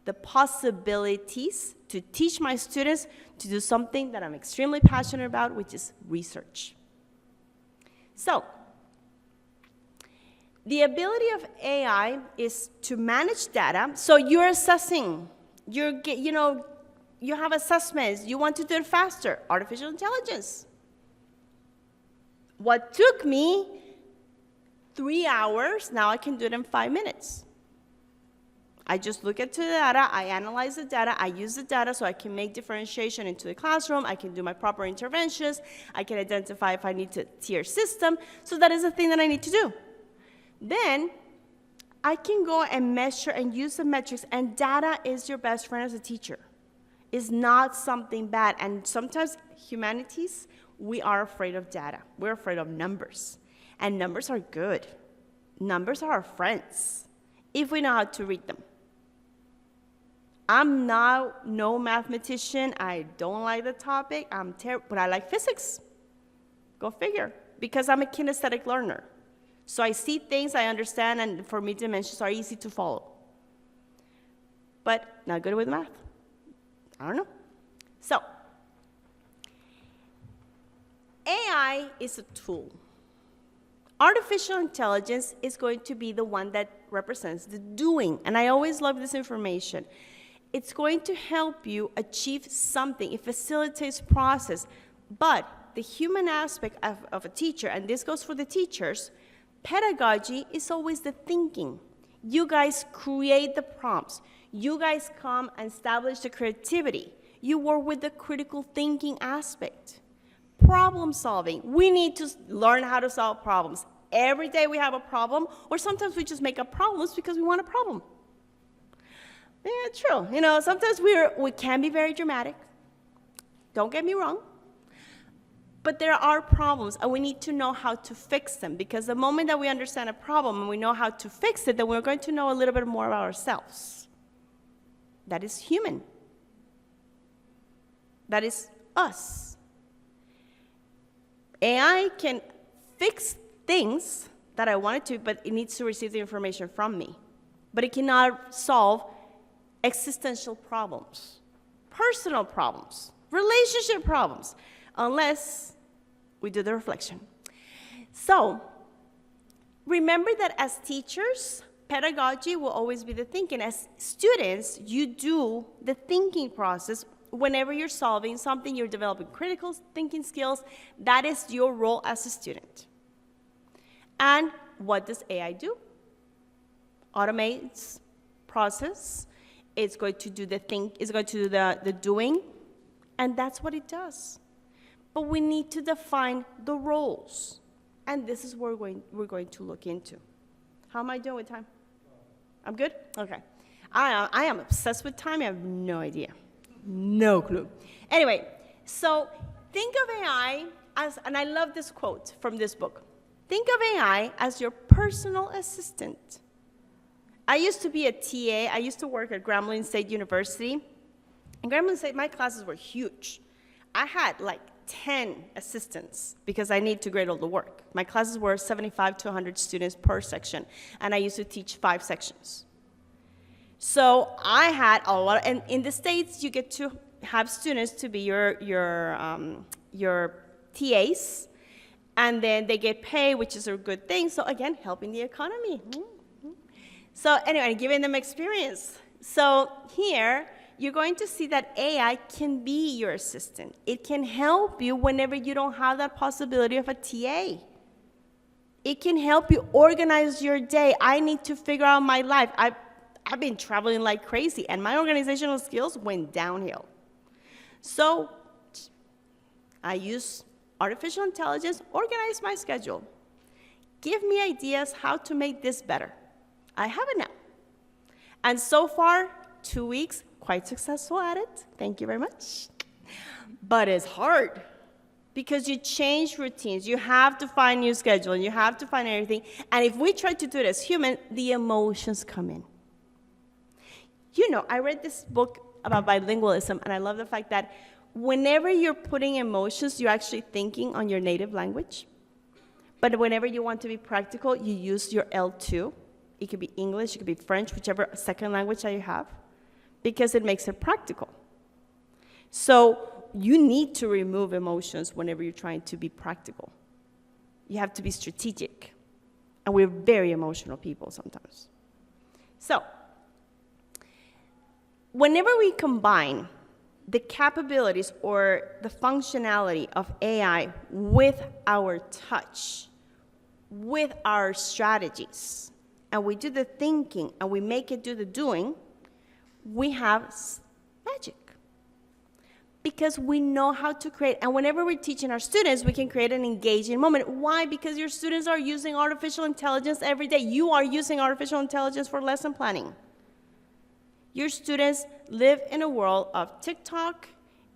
The possibilities to teach my students to do something that I'm extremely passionate about, which is research. So, the ability of AI is to manage data. So you're assessing, you have assessments, you want to do it faster, artificial intelligence. What took me 3 hours, now I can do it in 5 minutes. I just look at the data, I analyze the data, I use the data so I can make differentiation into the classroom, I can do my proper interventions, I can identify if I need to tier system, so that is the thing that I need to do. Then, I can go and measure and use the metrics, and data is your best friend as a teacher. It's not something bad, and sometimes humanities, we are afraid of data. We're afraid of numbers, and numbers are good. Numbers are our friends, if we know how to read them. I'm no mathematician. I don't like the topic. But I like physics. Go figure. Because I'm a kinesthetic learner. So I see things, I understand, and for me, dimensions are easy to follow. But not good with math. I don't know. So, AI is a tool. Artificial intelligence is going to be the one that represents the doing. And I always love this information. It's going to help you achieve something. It facilitates process. But the human aspect of a teacher, and this goes for the teachers, pedagogy is always the thinking. You guys create the prompts. You guys come and establish the creativity. You work with the critical thinking aspect. Problem solving. We need to learn how to solve problems. Every day we have a problem, or sometimes we just make up problems because we want a problem. Yeah, true. You know, sometimes we can be very dramatic. Don't get me wrong. But there are problems, and we need to know how to fix them, because the moment that we understand a problem and we know how to fix it, then we're going to know a little bit more about ourselves. That is human. That is us. AI can fix things that I want it to, but it needs to receive the information from me. But it cannot solve existential problems, personal problems, relationship problems, unless we do the reflection. So, remember that as teachers, pedagogy will always be the thinking. As students, you do the thinking process. Whenever you're solving something, you're developing critical thinking skills. That is your role as a student. And what does AI do? Automates process. It's going to do the doing, and that's what it does. But we need to define the roles, and this is where we're going to look into. How am I doing with time? I'm good? Okay. I am obsessed with time. I have no idea. No clue. Anyway, so think of AI as, and I love this quote from this book, think of AI as your personal assistant. I used to be a TA. I used to work at Grambling State University. And Grambling State, my classes were huge. I had like 10 assistants because I need to grade all the work. My classes were 75 to 100 students per section, and I used to teach 5 sections. So I had a lot, and in the States, you get to have students to be your TAs, and then they get paid, which is a good thing. So again, helping the economy. So anyway, giving them experience. So here, you're going to see that AI can be your assistant. It can help you whenever you don't have that possibility of a TA. It can help you organize your day. I need to figure out my life. I've been traveling like crazy, and my organizational skills went downhill. So I use artificial intelligence, organize my schedule. Give me ideas how to make this better. I have it now. And so far, 2 weeks, quite successful at it. Thank you very much. But it's hard because you change routines. You have to find new schedule, and you have to find everything. And if we try to do it as human, the emotions come in. You know, I read this book about bilingualism, and I love the fact that whenever you're putting emotions, you're actually thinking on your native language. But whenever you want to be practical, you use your L2. It could be English, it could be French, whichever second language that you have, because it makes it practical. So you need to remove emotions whenever you're trying to be practical. You have to be strategic. And we're very emotional people sometimes. So, whenever we combine the capabilities or the functionality of AI with our touch, with our strategies, and we do the thinking and we make it do the doing, we have magic. Because we know how to create, and whenever we're teaching our students, we can create an engaging moment. Why? Because your students are using artificial intelligence every day. You are using artificial intelligence for lesson planning. Your students live in a world of TikTok,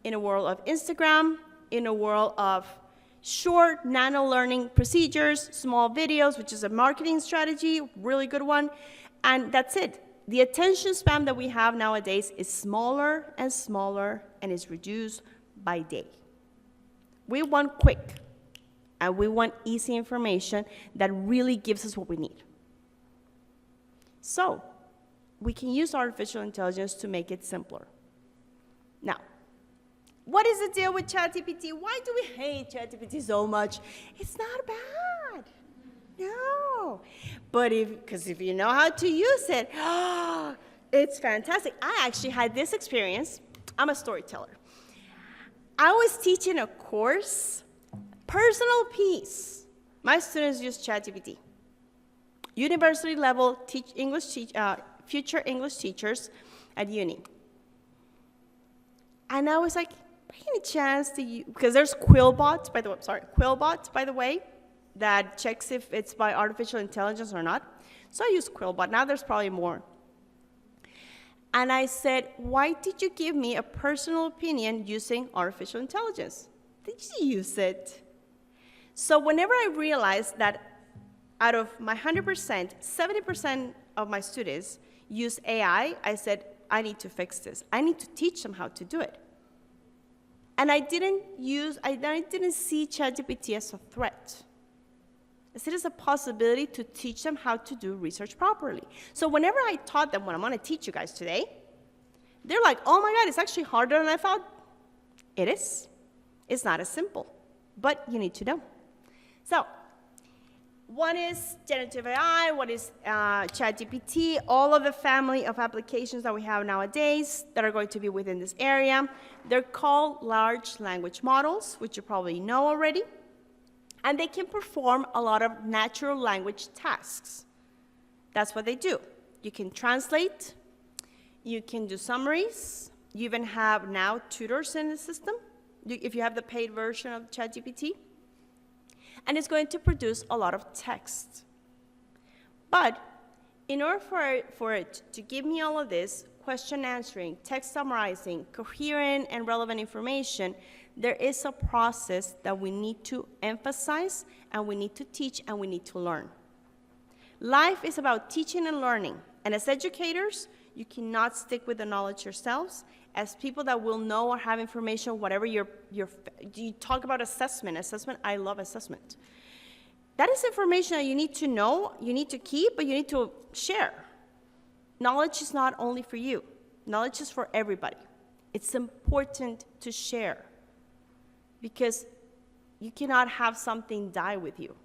in a world of Instagram, in a world of short nano learning procedures, small videos, which is a marketing strategy, really good one, and that's it. The attention span that we have nowadays is smaller and smaller, and is reduced by day. We want quick. And we want easy information that really gives us what we need. So we can use artificial intelligence to make it simpler. Now, what is the deal with ChatGPT? Why do we hate ChatGPT so much? It's not bad. No. But because if you know how to use it, it's fantastic. I actually had this experience. I'm a storyteller. I was teaching a course, personal piece. My students use ChatGPT. University level future English teachers at uni. And I was like, by any chance do you, because there's Quillbot, by the way, that checks if it's by artificial intelligence or not. So I use Quillbot. Now there's probably more. And I said, why did you give me a personal opinion using artificial intelligence? Did you use it? So whenever I realized that out of my 100%, 70% of my students use AI, I said, I need to fix this. I need to teach them how to do it. And I didn't see ChatGPT as a threat. I said it's a possibility to teach them how to do research properly. So whenever I taught them what I'm going to teach you guys today, they're like, oh my God, it's actually harder than I thought. It is. It's not as simple, but you need to know. So one is generative AI, what is ChatGPT, all of the family of applications that we have nowadays that are going to be within this area. They're called large language models, which you probably know already. And they can perform a lot of natural language tasks. That's what they do. You can translate, you can do summaries, you even have now tutors in the system, if you have the paid version of ChatGPT. And it's going to produce a lot of text. But in order for it to give me all of this, question answering, text summarizing, coherent and relevant information, there is a process that we need to emphasize, and we need to teach, and we need to learn. Life is about teaching and learning. And as educators, you cannot stick with the knowledge yourselves. As people that will know or have information, whatever you talk about assessment, I love assessment. That is information that you need to know, you need to keep, but you need to share. Knowledge is not only for you. Knowledge is for everybody. It's important to share, because you cannot have something die with you.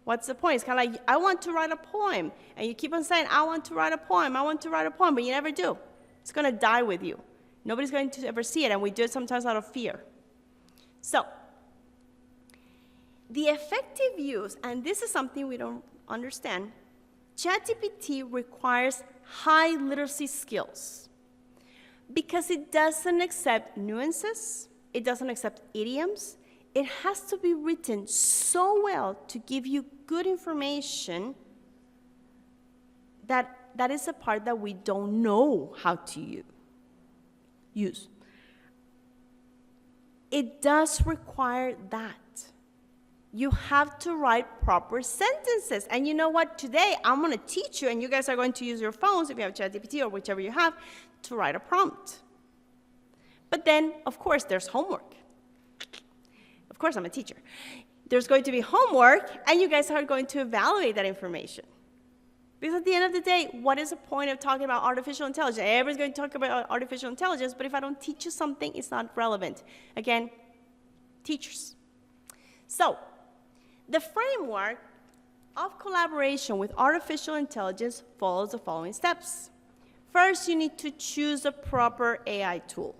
What's the point? It's kind of like, I want to write a poem, and you keep on saying, I want to write a poem, but you never do. It's going to die with you. Nobody's going to ever see it, and we do it sometimes out of fear. So, the effective use, and this is something we don't understand, ChatGPT requires high literacy skills because it doesn't accept nuances, it doesn't accept idioms. It has to be written so well to give you good information that is a part that we don't know how to use. It does require that. You have to write proper sentences. And you know what? Today, I'm going to teach you, and you guys are going to use your phones, if you have ChatGPT or whichever you have, to write a prompt. But then, of course, there's homework. Of course, I'm a teacher. There's going to be homework, and you guys are going to evaluate that information. Because at the end of the day, what is the point of talking about artificial intelligence? Everybody's going to talk about artificial intelligence, but if I don't teach you something, it's not relevant. Again, teachers. So, the framework of collaboration with artificial intelligence follows the following steps. First, you need to choose a proper AI tool.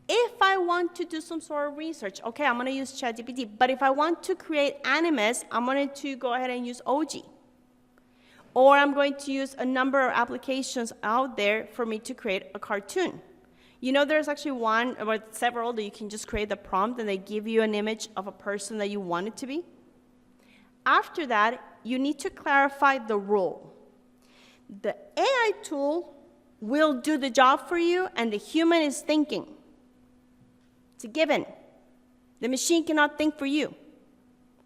If I want to do some sort of research, okay, I'm going to use ChatGPT, but if I want to create animes, I'm going to go ahead and use OG. Or I'm going to use a number of applications out there for me to create a cartoon. You know, there's actually one, or several, that you can just create the prompt and they give you an image of a person that you want it to be. After that, you need to clarify the role. The AI tool will do the job for you, and the human is thinking. It's a given. The machine cannot think for you.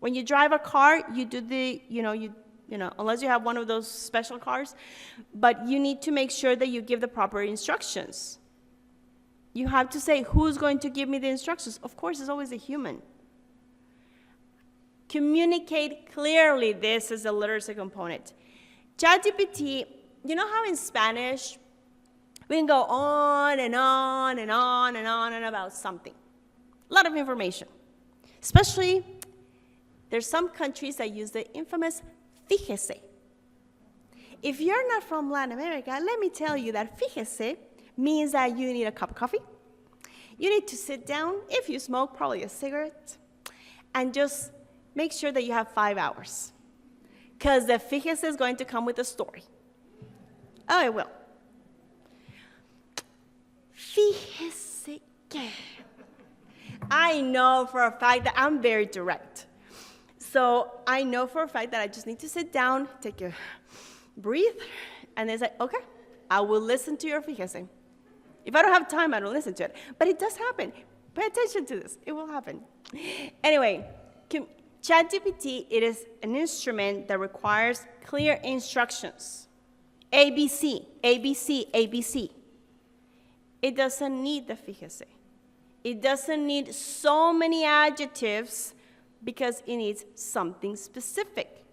When you drive a car, you do the, unless you have one of those special cars, but you need to make sure that you give the proper instructions. You have to say, who's going to give me the instructions? Of course, it's always a human. Communicate clearly. This is the literacy component. ChatGPT, you know how in Spanish, we can go on and on and on and on and about something. A lot of information. Especially, there's some countries that use the infamous fíjese. If you're not from Latin America, let me tell you that fíjese means that you need a cup of coffee. You need to sit down, if you smoke, probably a cigarette, and just make sure that you have 5 hours. Because the fíjese is going to come with a story. Oh, it will. Fíjese que. I know for a fact that I'm very direct. So I know for a fact that I just need to sit down, take a breathe, and then say, okay, I will listen to your fíjese. If I don't have time, I don't listen to it. But it does happen. Pay attention to this. It will happen. Anyway, ChatGPT, it is an instrument that requires clear instructions. ABC, ABC, ABC. It doesn't need the fíjese. It doesn't need so many adjectives because it needs something specific.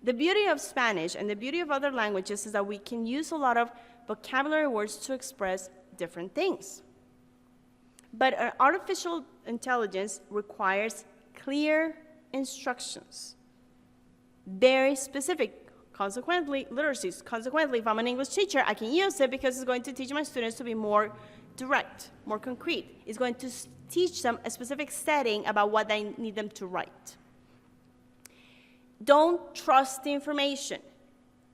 The beauty of Spanish and the beauty of other languages is that we can use a lot of vocabulary words to express different things. But artificial intelligence requires clear instructions, very specific. Consequently, literacies. Consequently, if I'm an English teacher, I can use it because it's going to teach my students to be more direct, more concrete. It's going to teach them a specific setting about what I need them to write. Don't trust the information,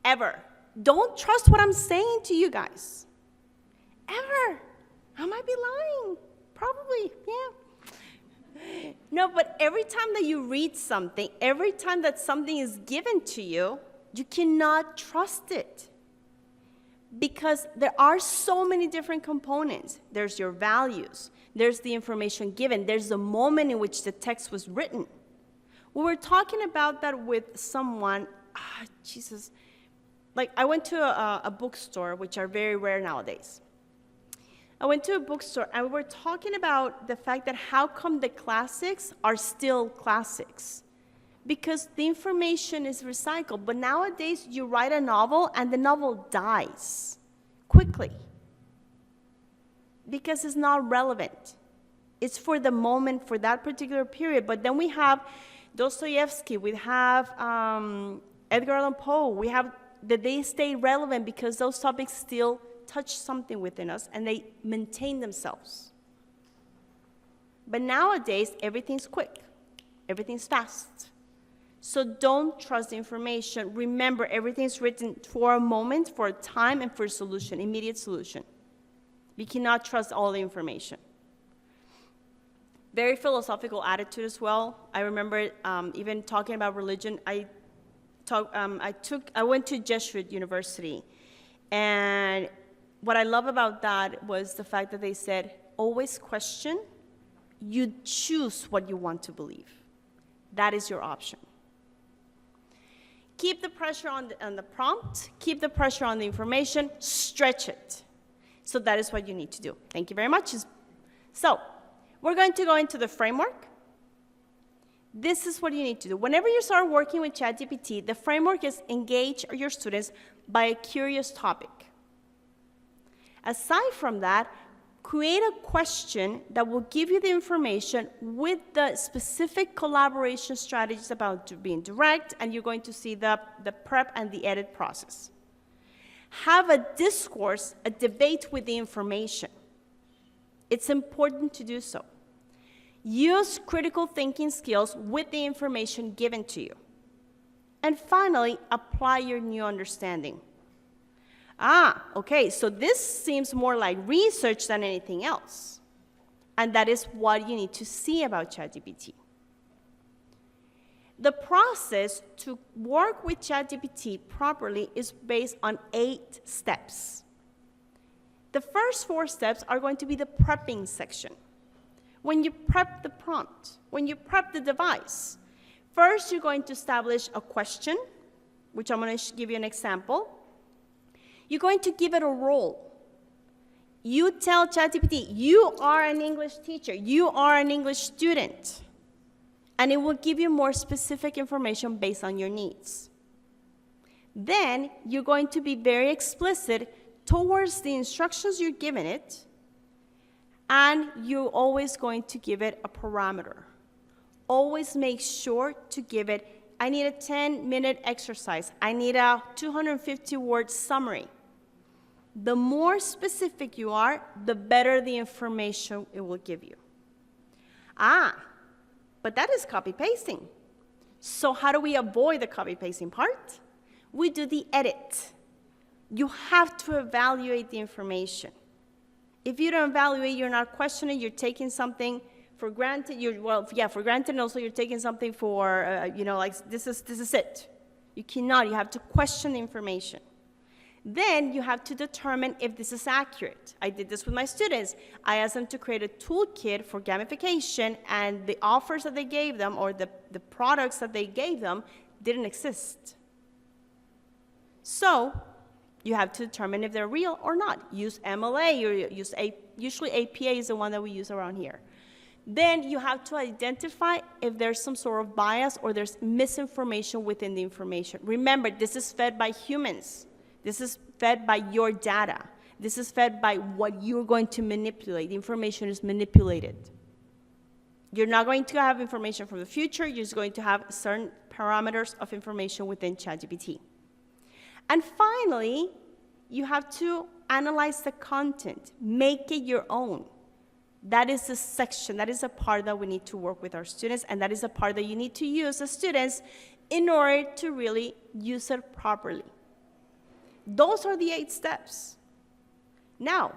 ever. Don't trust what I'm saying to you guys, ever. I might be lying, probably, yeah. No, but every time that you read something, every time that something is given to you, you cannot trust it. Because there are so many different components. There's your values. There's the information given. There's the moment in which the text was written. We were talking about that with someone, Jesus. Like, I went to a bookstore, which are very rare nowadays. I went to a bookstore, and we were talking about the fact that how come the classics are still classics? Because the information is recycled. But nowadays, you write a novel, and the novel dies quickly because it's not relevant. It's for the moment, for that particular period. But then we have Dostoevsky, we have Edgar Allan Poe, we have that they stay relevant because those topics still touch something within us, and they maintain themselves. But nowadays, everything's quick. Everything's fast. So don't trust the information. Remember, everything's written for a moment, for a time, and for a solution, immediate solution. We cannot trust all the information. Very philosophical attitude as well. I remember even talking about religion. I went to Jesuit University, and what I love about that was the fact that they said, always question. You choose what you want to believe. That is your option. Keep the pressure on the prompt. Keep the pressure on the information. Stretch it. So that is what you need to do. Thank you very much. So we're going to go into the framework. This is what you need to do. Whenever you start working with ChatGPT, the framework is engage your students by a curious topic. Aside from that, create a question that will give you the information with the specific collaboration strategies about being direct, and you're going to see the prep and the edit process. Have a discourse, a debate with the information. It's important to do so. Use critical thinking skills with the information given to you. And finally, apply your new understanding. Okay, so this seems more like research than anything else. And that is what you need to see about ChatGPT. The process to work with ChatGPT properly is based on 8 steps. The first 4 steps are going to be the prepping section. When you prep the prompt, when you prep the device, first you're going to establish a question, which I'm going to give you an example. You're going to give it a role. You tell ChatGPT, you are an English teacher, you are an English student, and it will give you more specific information based on your needs. Then you're going to be very explicit towards the instructions you're giving it, and you're always going to give it a parameter. Always make sure to give it, I need a 10-minute exercise. I need a 250-word summary. The more specific you are, the better the information it will give you. But that is copy-pasting. So how do we avoid the copy-pasting part? We do the edit. You have to evaluate the information. If you don't evaluate, you're not questioning, you're taking something for granted, for granted, and also you're taking something for, like this is it. You cannot, you have to question the information. Then you have to determine if this is accurate. I did this with my students. I asked them to create a toolkit for gamification, and the offers that they gave them, or the products that they gave them, didn't exist. So you have to determine if they're real or not. Use MLA, or usually APA is the one that we use around here. Then you have to identify if there's some sort of bias or there's misinformation within the information. Remember, this is fed by humans. This is fed by your data. This is fed by what you're going to manipulate. The information is manipulated. You're not going to have information from the future. You're just going to have certain parameters of information within ChatGPT. And finally, you have to analyze the content. Make it your own. That is the section, that is a part that we need to work with our students, and that is a part that you need to use as students in order to really use it properly. Those are the 8 steps. Now,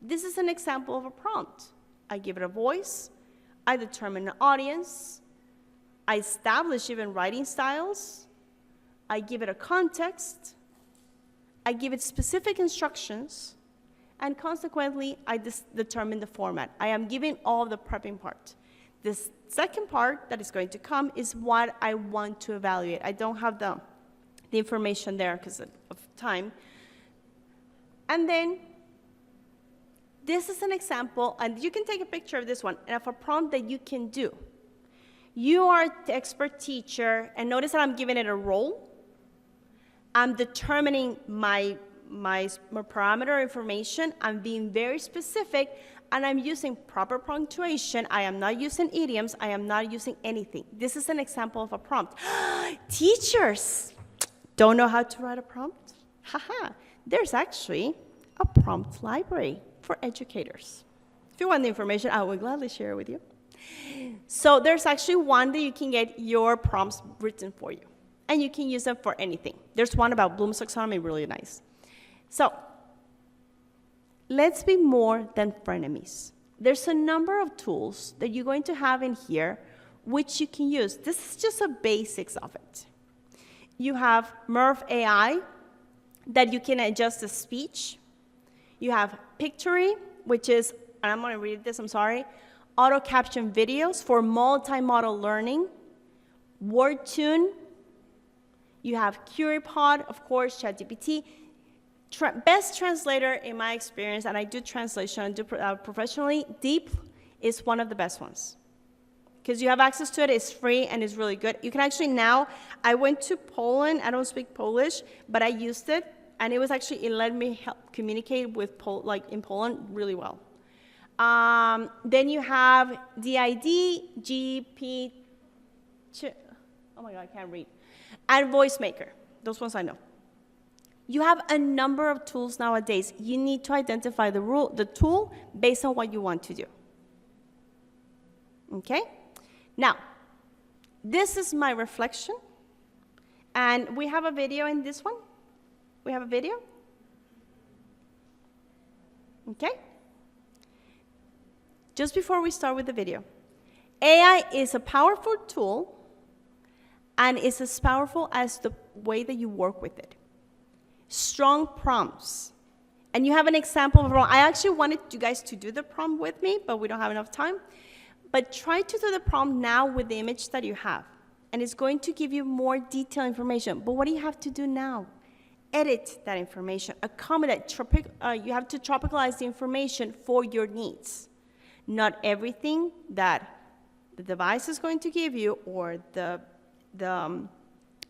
this is an example of a prompt. I give it a voice, I determine an audience, I establish even writing styles, I give it a context, I give it specific instructions, and consequently, I determine the format. I am giving all the prepping part. The second part that is going to come is what I want to evaluate. I don't have the information there because of time. And then, this is an example, and you can take a picture of this one, of a prompt that you can do. You are the expert teacher, and notice that I'm giving it a role. I'm determining my parameter information. I'm being very specific, and I'm using proper punctuation. I am not using idioms. I am not using anything. This is an example of a prompt. Teachers don't know how to write a prompt? Haha. There's actually a prompt library for educators. If you want the information, I will gladly share it with you. So there's actually one that you can get your prompts written for you, and you can use them for anything. There's one about Bloom's taxonomy, really nice. So, let's be more than frenemies. There's a number of tools that you're going to have in here which you can use. This is just the basics of it. You have Murph AI that you can adjust the speech. You have Pictory, which is, and I'm going to read this, I'm sorry, auto caption videos for multimodal learning. WordTune. You have QueryPod, of course, ChatGPT. Best translator in my experience, and I do translation and do professionally, Deep is one of the best ones. Because you have access to it, it's free, and it's really good. You can actually now, I went to Poland, I don't speak Polish, but I used it, and it let me help communicate with, in Poland really well. Then you have DID, GP, oh my God, I can't read, and VoiceMaker. Those ones I know. You have a number of tools nowadays. You need to identify the tool based on what you want to do. Okay? Now, this is my reflection. And we have a video in this one. We have a video. Okay? Just before we start with the video, AI is a powerful tool, and it's as powerful as the way that you work with it. Strong prompts. And you have an example of a prompt. I actually wanted you guys to do the prompt with me, but we don't have enough time. But try to do the prompt now with the image that you have. And it's going to give you more detailed information. But what do you have to do now? Edit that information. Accommodate. You have to tropicalize the information for your needs. Not everything that the device is going to give you or the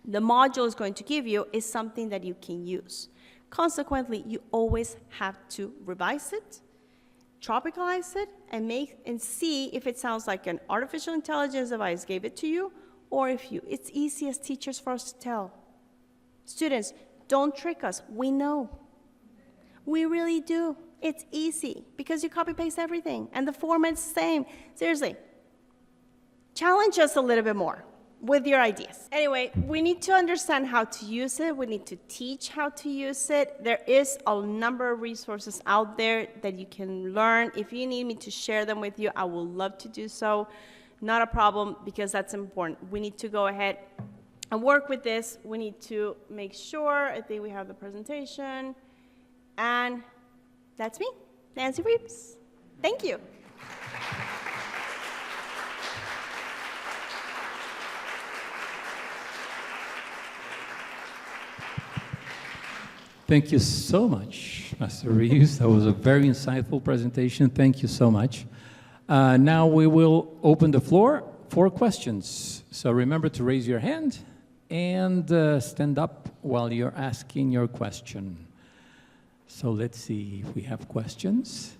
module is going to give you is something that you can use. Consequently, you always have to revise it, tropicalize it, and see if it sounds like an artificial intelligence device gave it to you, or if you. It's easy as teachers for us to tell. Students, don't trick us. We know. We really do. It's easy because you copy paste everything and the format's the same. Seriously, challenge us a little bit more with your ideas. Anyway, we need to understand how to use it. We need to teach how to use it. There is a number of resources out there that you can learn. If you need me to share them with you, I will love to do so. Not a problem, because that's important. We need to go ahead and work with this. We need to make sure, I think we have the presentation. And that's me, Nancy Reeves. Thank you. Thank you so much, Master Reeves. That was a very insightful presentation. Thank you so much. Now we will open the floor for questions. So remember to raise your hand and stand up while you're asking your question. So let's see if we have questions.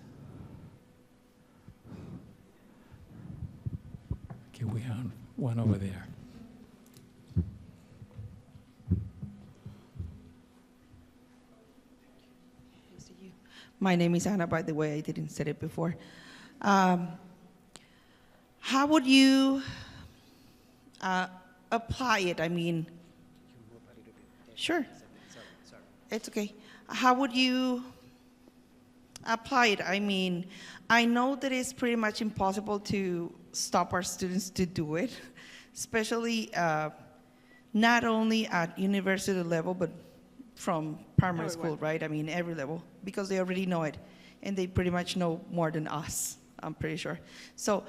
Okay, we have one over there. My name is Anna, by the way, I didn't say it before. How would you apply it? I mean, sure, it's okay. How would you apply it? I mean, I know that it's pretty much impossible to stop our students to do it, especially not only at university level, but from primary school, right? I mean, every level, because they already know it, and they pretty much know more than us, I'm pretty sure. So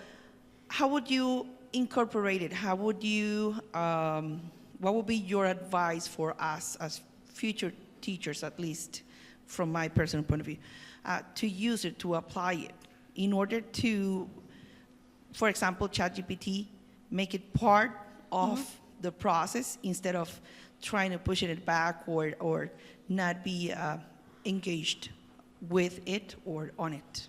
how would you incorporate it? How would you, what would be your advice for us as future teachers, at least from my personal point of view, to use it, to apply it, in order to, for example, ChatGPT, make it part of the process instead of trying to push it back or not be engaged with it or on it?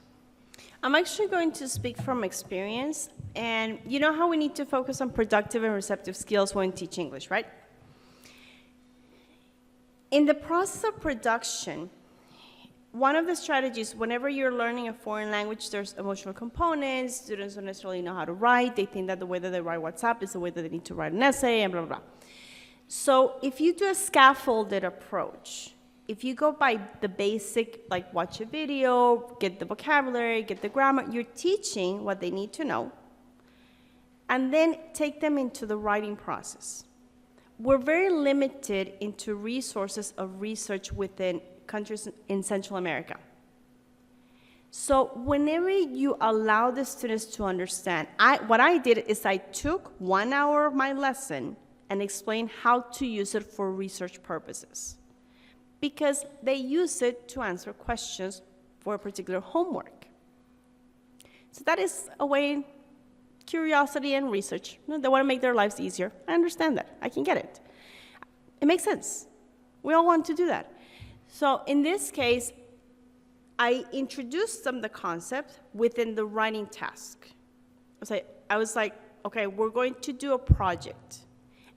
I'm actually going to speak from experience. And you know how we need to focus on productive and receptive skills when we teach English, right? In the process of production, one of the strategies, whenever you're learning a foreign language, there's emotional components. Students don't necessarily know how to write. They think that the way that they write WhatsApp is the way that they need to write an essay, and blah, blah, blah. So if you do a scaffolded approach, if you go by the basic, like watch a video, get the vocabulary, get the grammar, you're teaching what they need to know, and then take them into the writing process. We're very limited into resources of research within countries in Central America. So whenever you allow the students to understand, what I did is I took 1 hour of my lesson and explained how to use it for research purposes, because they use it to answer questions for a particular homework. So that is a way, curiosity and research. You know, they want to make their lives easier. I understand that. I can get it. It makes sense. We all want to do that. So in this case, I introduced them the concept within the writing task. I was like, okay, we're going to do a project.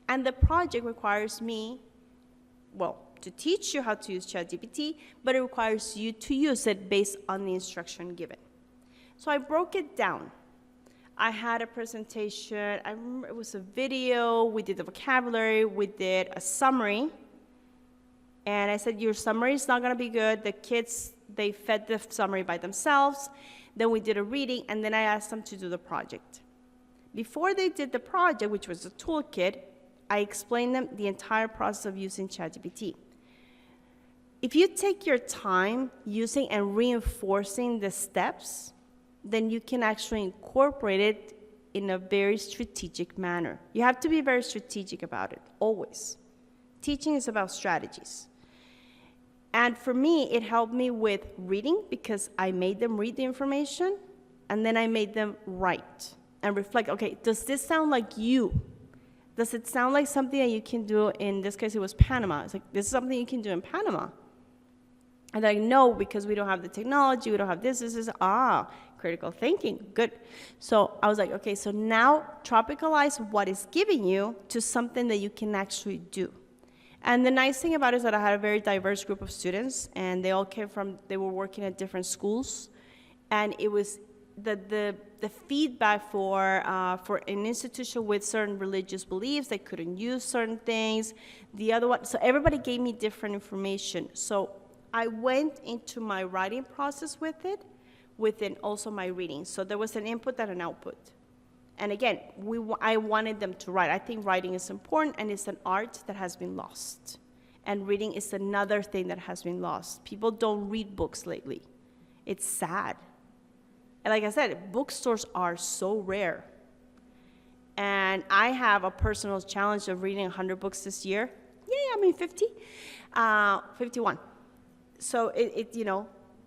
And the project requires me, well, to teach you how to use ChatGPT, but it requires you to use it based on the instruction given. So I broke it down. I had a presentation, I remember it was a video, we did the vocabulary, we did a summary, and I said, your summary is not gonna be good. The kids, they fed the summary by themselves. Then we did a reading, and then I asked them to do the project. Before they did the project, which was a toolkit, I explained them the entire process of using ChatGPT. If you take your time using and reinforcing the steps, then you can actually incorporate it in a very strategic manner. You have to be very strategic about it, always. Teaching is about strategies. And for me, it helped me with reading because I made them read the information, and then I made them write. and reflect, okay, does this sound like you? Does it sound like something that you can do? In this case, it was Panama. It's like, this is something you can do in Panama. And they're like, no, because we don't have the technology, we don't have this, critical thinking, good. So I was like, okay, so now tropicalize what is giving you to something that you can actually do. And the nice thing about it is that I had a very diverse group of students, and they all they were working at different schools. And it was the feedback for an institution with certain religious beliefs, they couldn't use certain things. The other one, so everybody gave me different information. So I went into my writing process with it, within also my reading. So there was an input and an output. And again, I wanted them to write. I think writing is important, and it's an art that has been lost. And reading is another thing that has been lost. People don't read books lately. It's sad. And like I said, bookstores are so rare. And I have a personal challenge of reading 100 books this year. 50, 51. So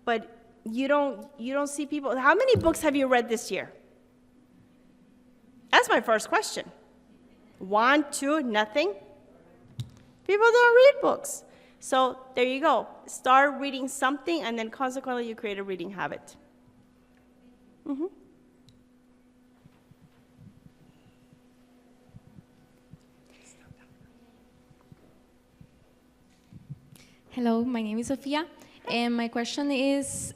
but you don't see people. How many books have you read this year? That's my first question. 1, 2, nothing? People don't read books. So there you go. Start reading something, and then consequently you create a reading habit. Mm-hmm. Hello, my name is Sofia, and my question is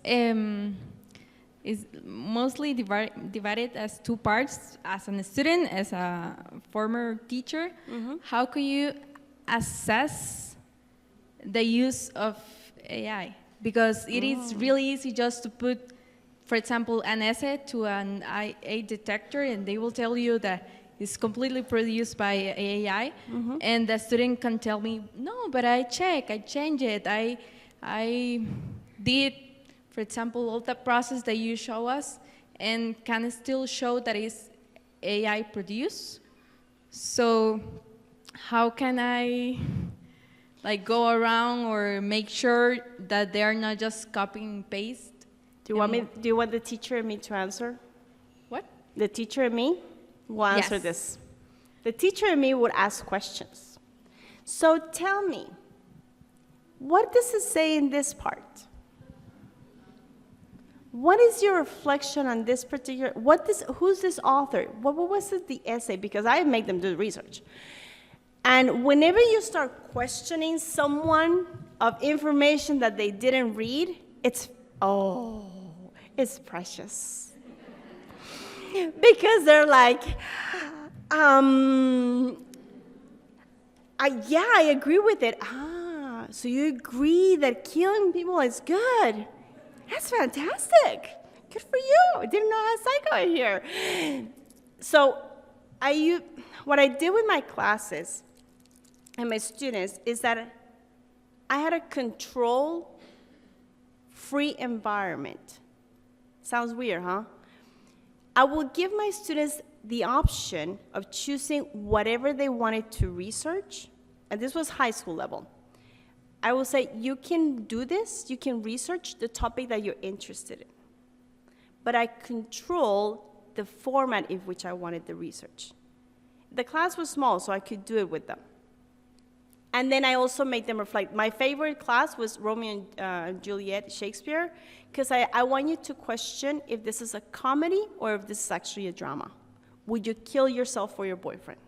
mostly divided as two parts. As a student, as a former teacher, how could you assess the use of AI? Because it is really easy just to put, for example, an essay to an AI detector, and they will tell you that it's completely produced by AI, and the student can tell me, no, but I changed it, I did, for example, all the process that you show us, and can still show that it's AI produced. So how can I go around or make sure that they are not just copy and paste? Do you want the teacher and me to answer? What? The teacher and me will answer this. The teacher and me would ask questions. So tell me, what does it say in this part? What is your reflection on this particular, who's this author? What was the essay? Because I make them do the research. And whenever you start questioning someone of information that they didn't read, it's precious. Because they're like, I agree with it. So you agree that killing people is good. That's fantastic. Good for you. I didn't know I had psycho in here. So what I did with my classes and my students is that I had a control-free environment. Sounds weird, huh? I will give my students the option of choosing whatever they wanted to research, and this was high school level. I will say, you can do this, you can research the topic that you're interested in, but I control the format in which I wanted the research. The class was small, so I could do it with them. And then I also made them reflect. My favorite class was Romeo and Juliet, Shakespeare, because I want you to question if this is a comedy or if this is actually a drama. Would you kill yourself for your boyfriend?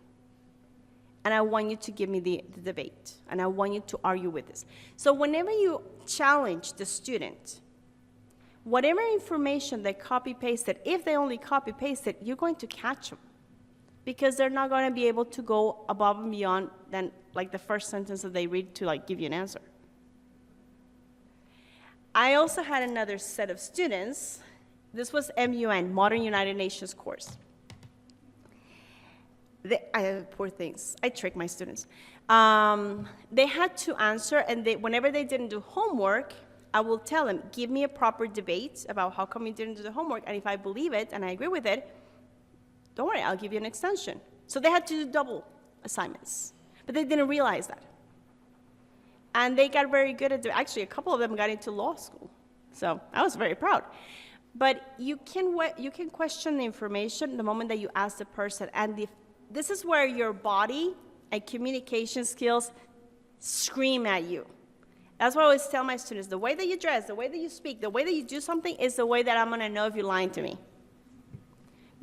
And I want you to give me the debate, and I want you to argue with this. So whenever you challenge the student, whatever information they copy-pasted, if they only copy-pasted, you're going to catch them, because they're not going to be able to go above and beyond than the first sentence that they read to give you an answer. I also had another set of students. This was MUN, Modern United Nations course. Poor things. I trick my students. They had to answer, and whenever they didn't do homework, I will tell them, give me a proper debate about how come you didn't do the homework, and if I believe it and I agree with it, don't worry, I'll give you an extension. So they had to do double assignments, but they didn't realize that. And they got very good at it. Actually, a couple of them got into law school. So I was very proud. But you can question the information the moment that you ask the person. And this is where your body and communication skills scream at you. That's what I always tell my students. The way that you dress, the way that you speak, the way that you do something is the way that I'm going to know if you're lying to me.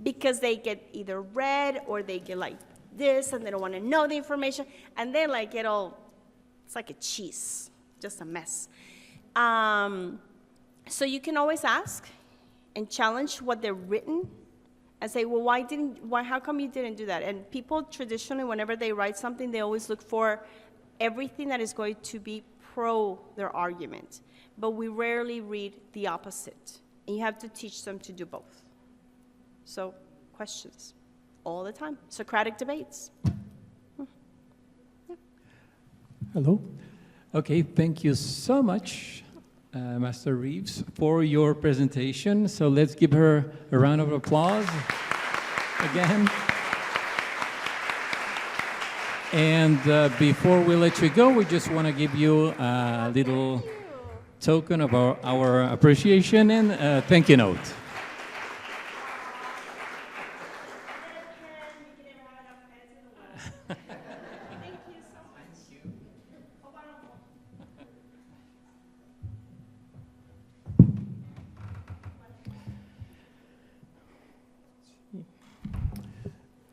Because they get either red or they get like this and they don't want to know the information. And then like it's like a cheese, just a mess. So you can always ask and challenge what they've written and say, well, how come you didn't do that? And people traditionally, whenever they write something, they always look for everything that is going to be pro their argument. But we rarely read the opposite. And you have to teach them to do both. So questions all the time. Socratic debates. Yeah. Hello. Okay, thank you so much, Master Reeves, for your presentation. So let's give her a round of applause again. And before we let you go, we just want to give you a little token of our appreciation and thank you note.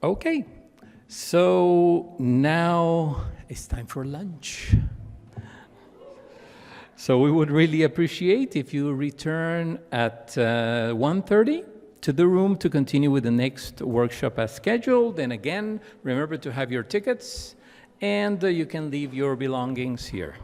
Okay, so now it's time for lunch. So we would really appreciate if you return at 1:30 to the room to continue with the next workshop as scheduled. And again, remember to have your tickets and you can leave your belongings here.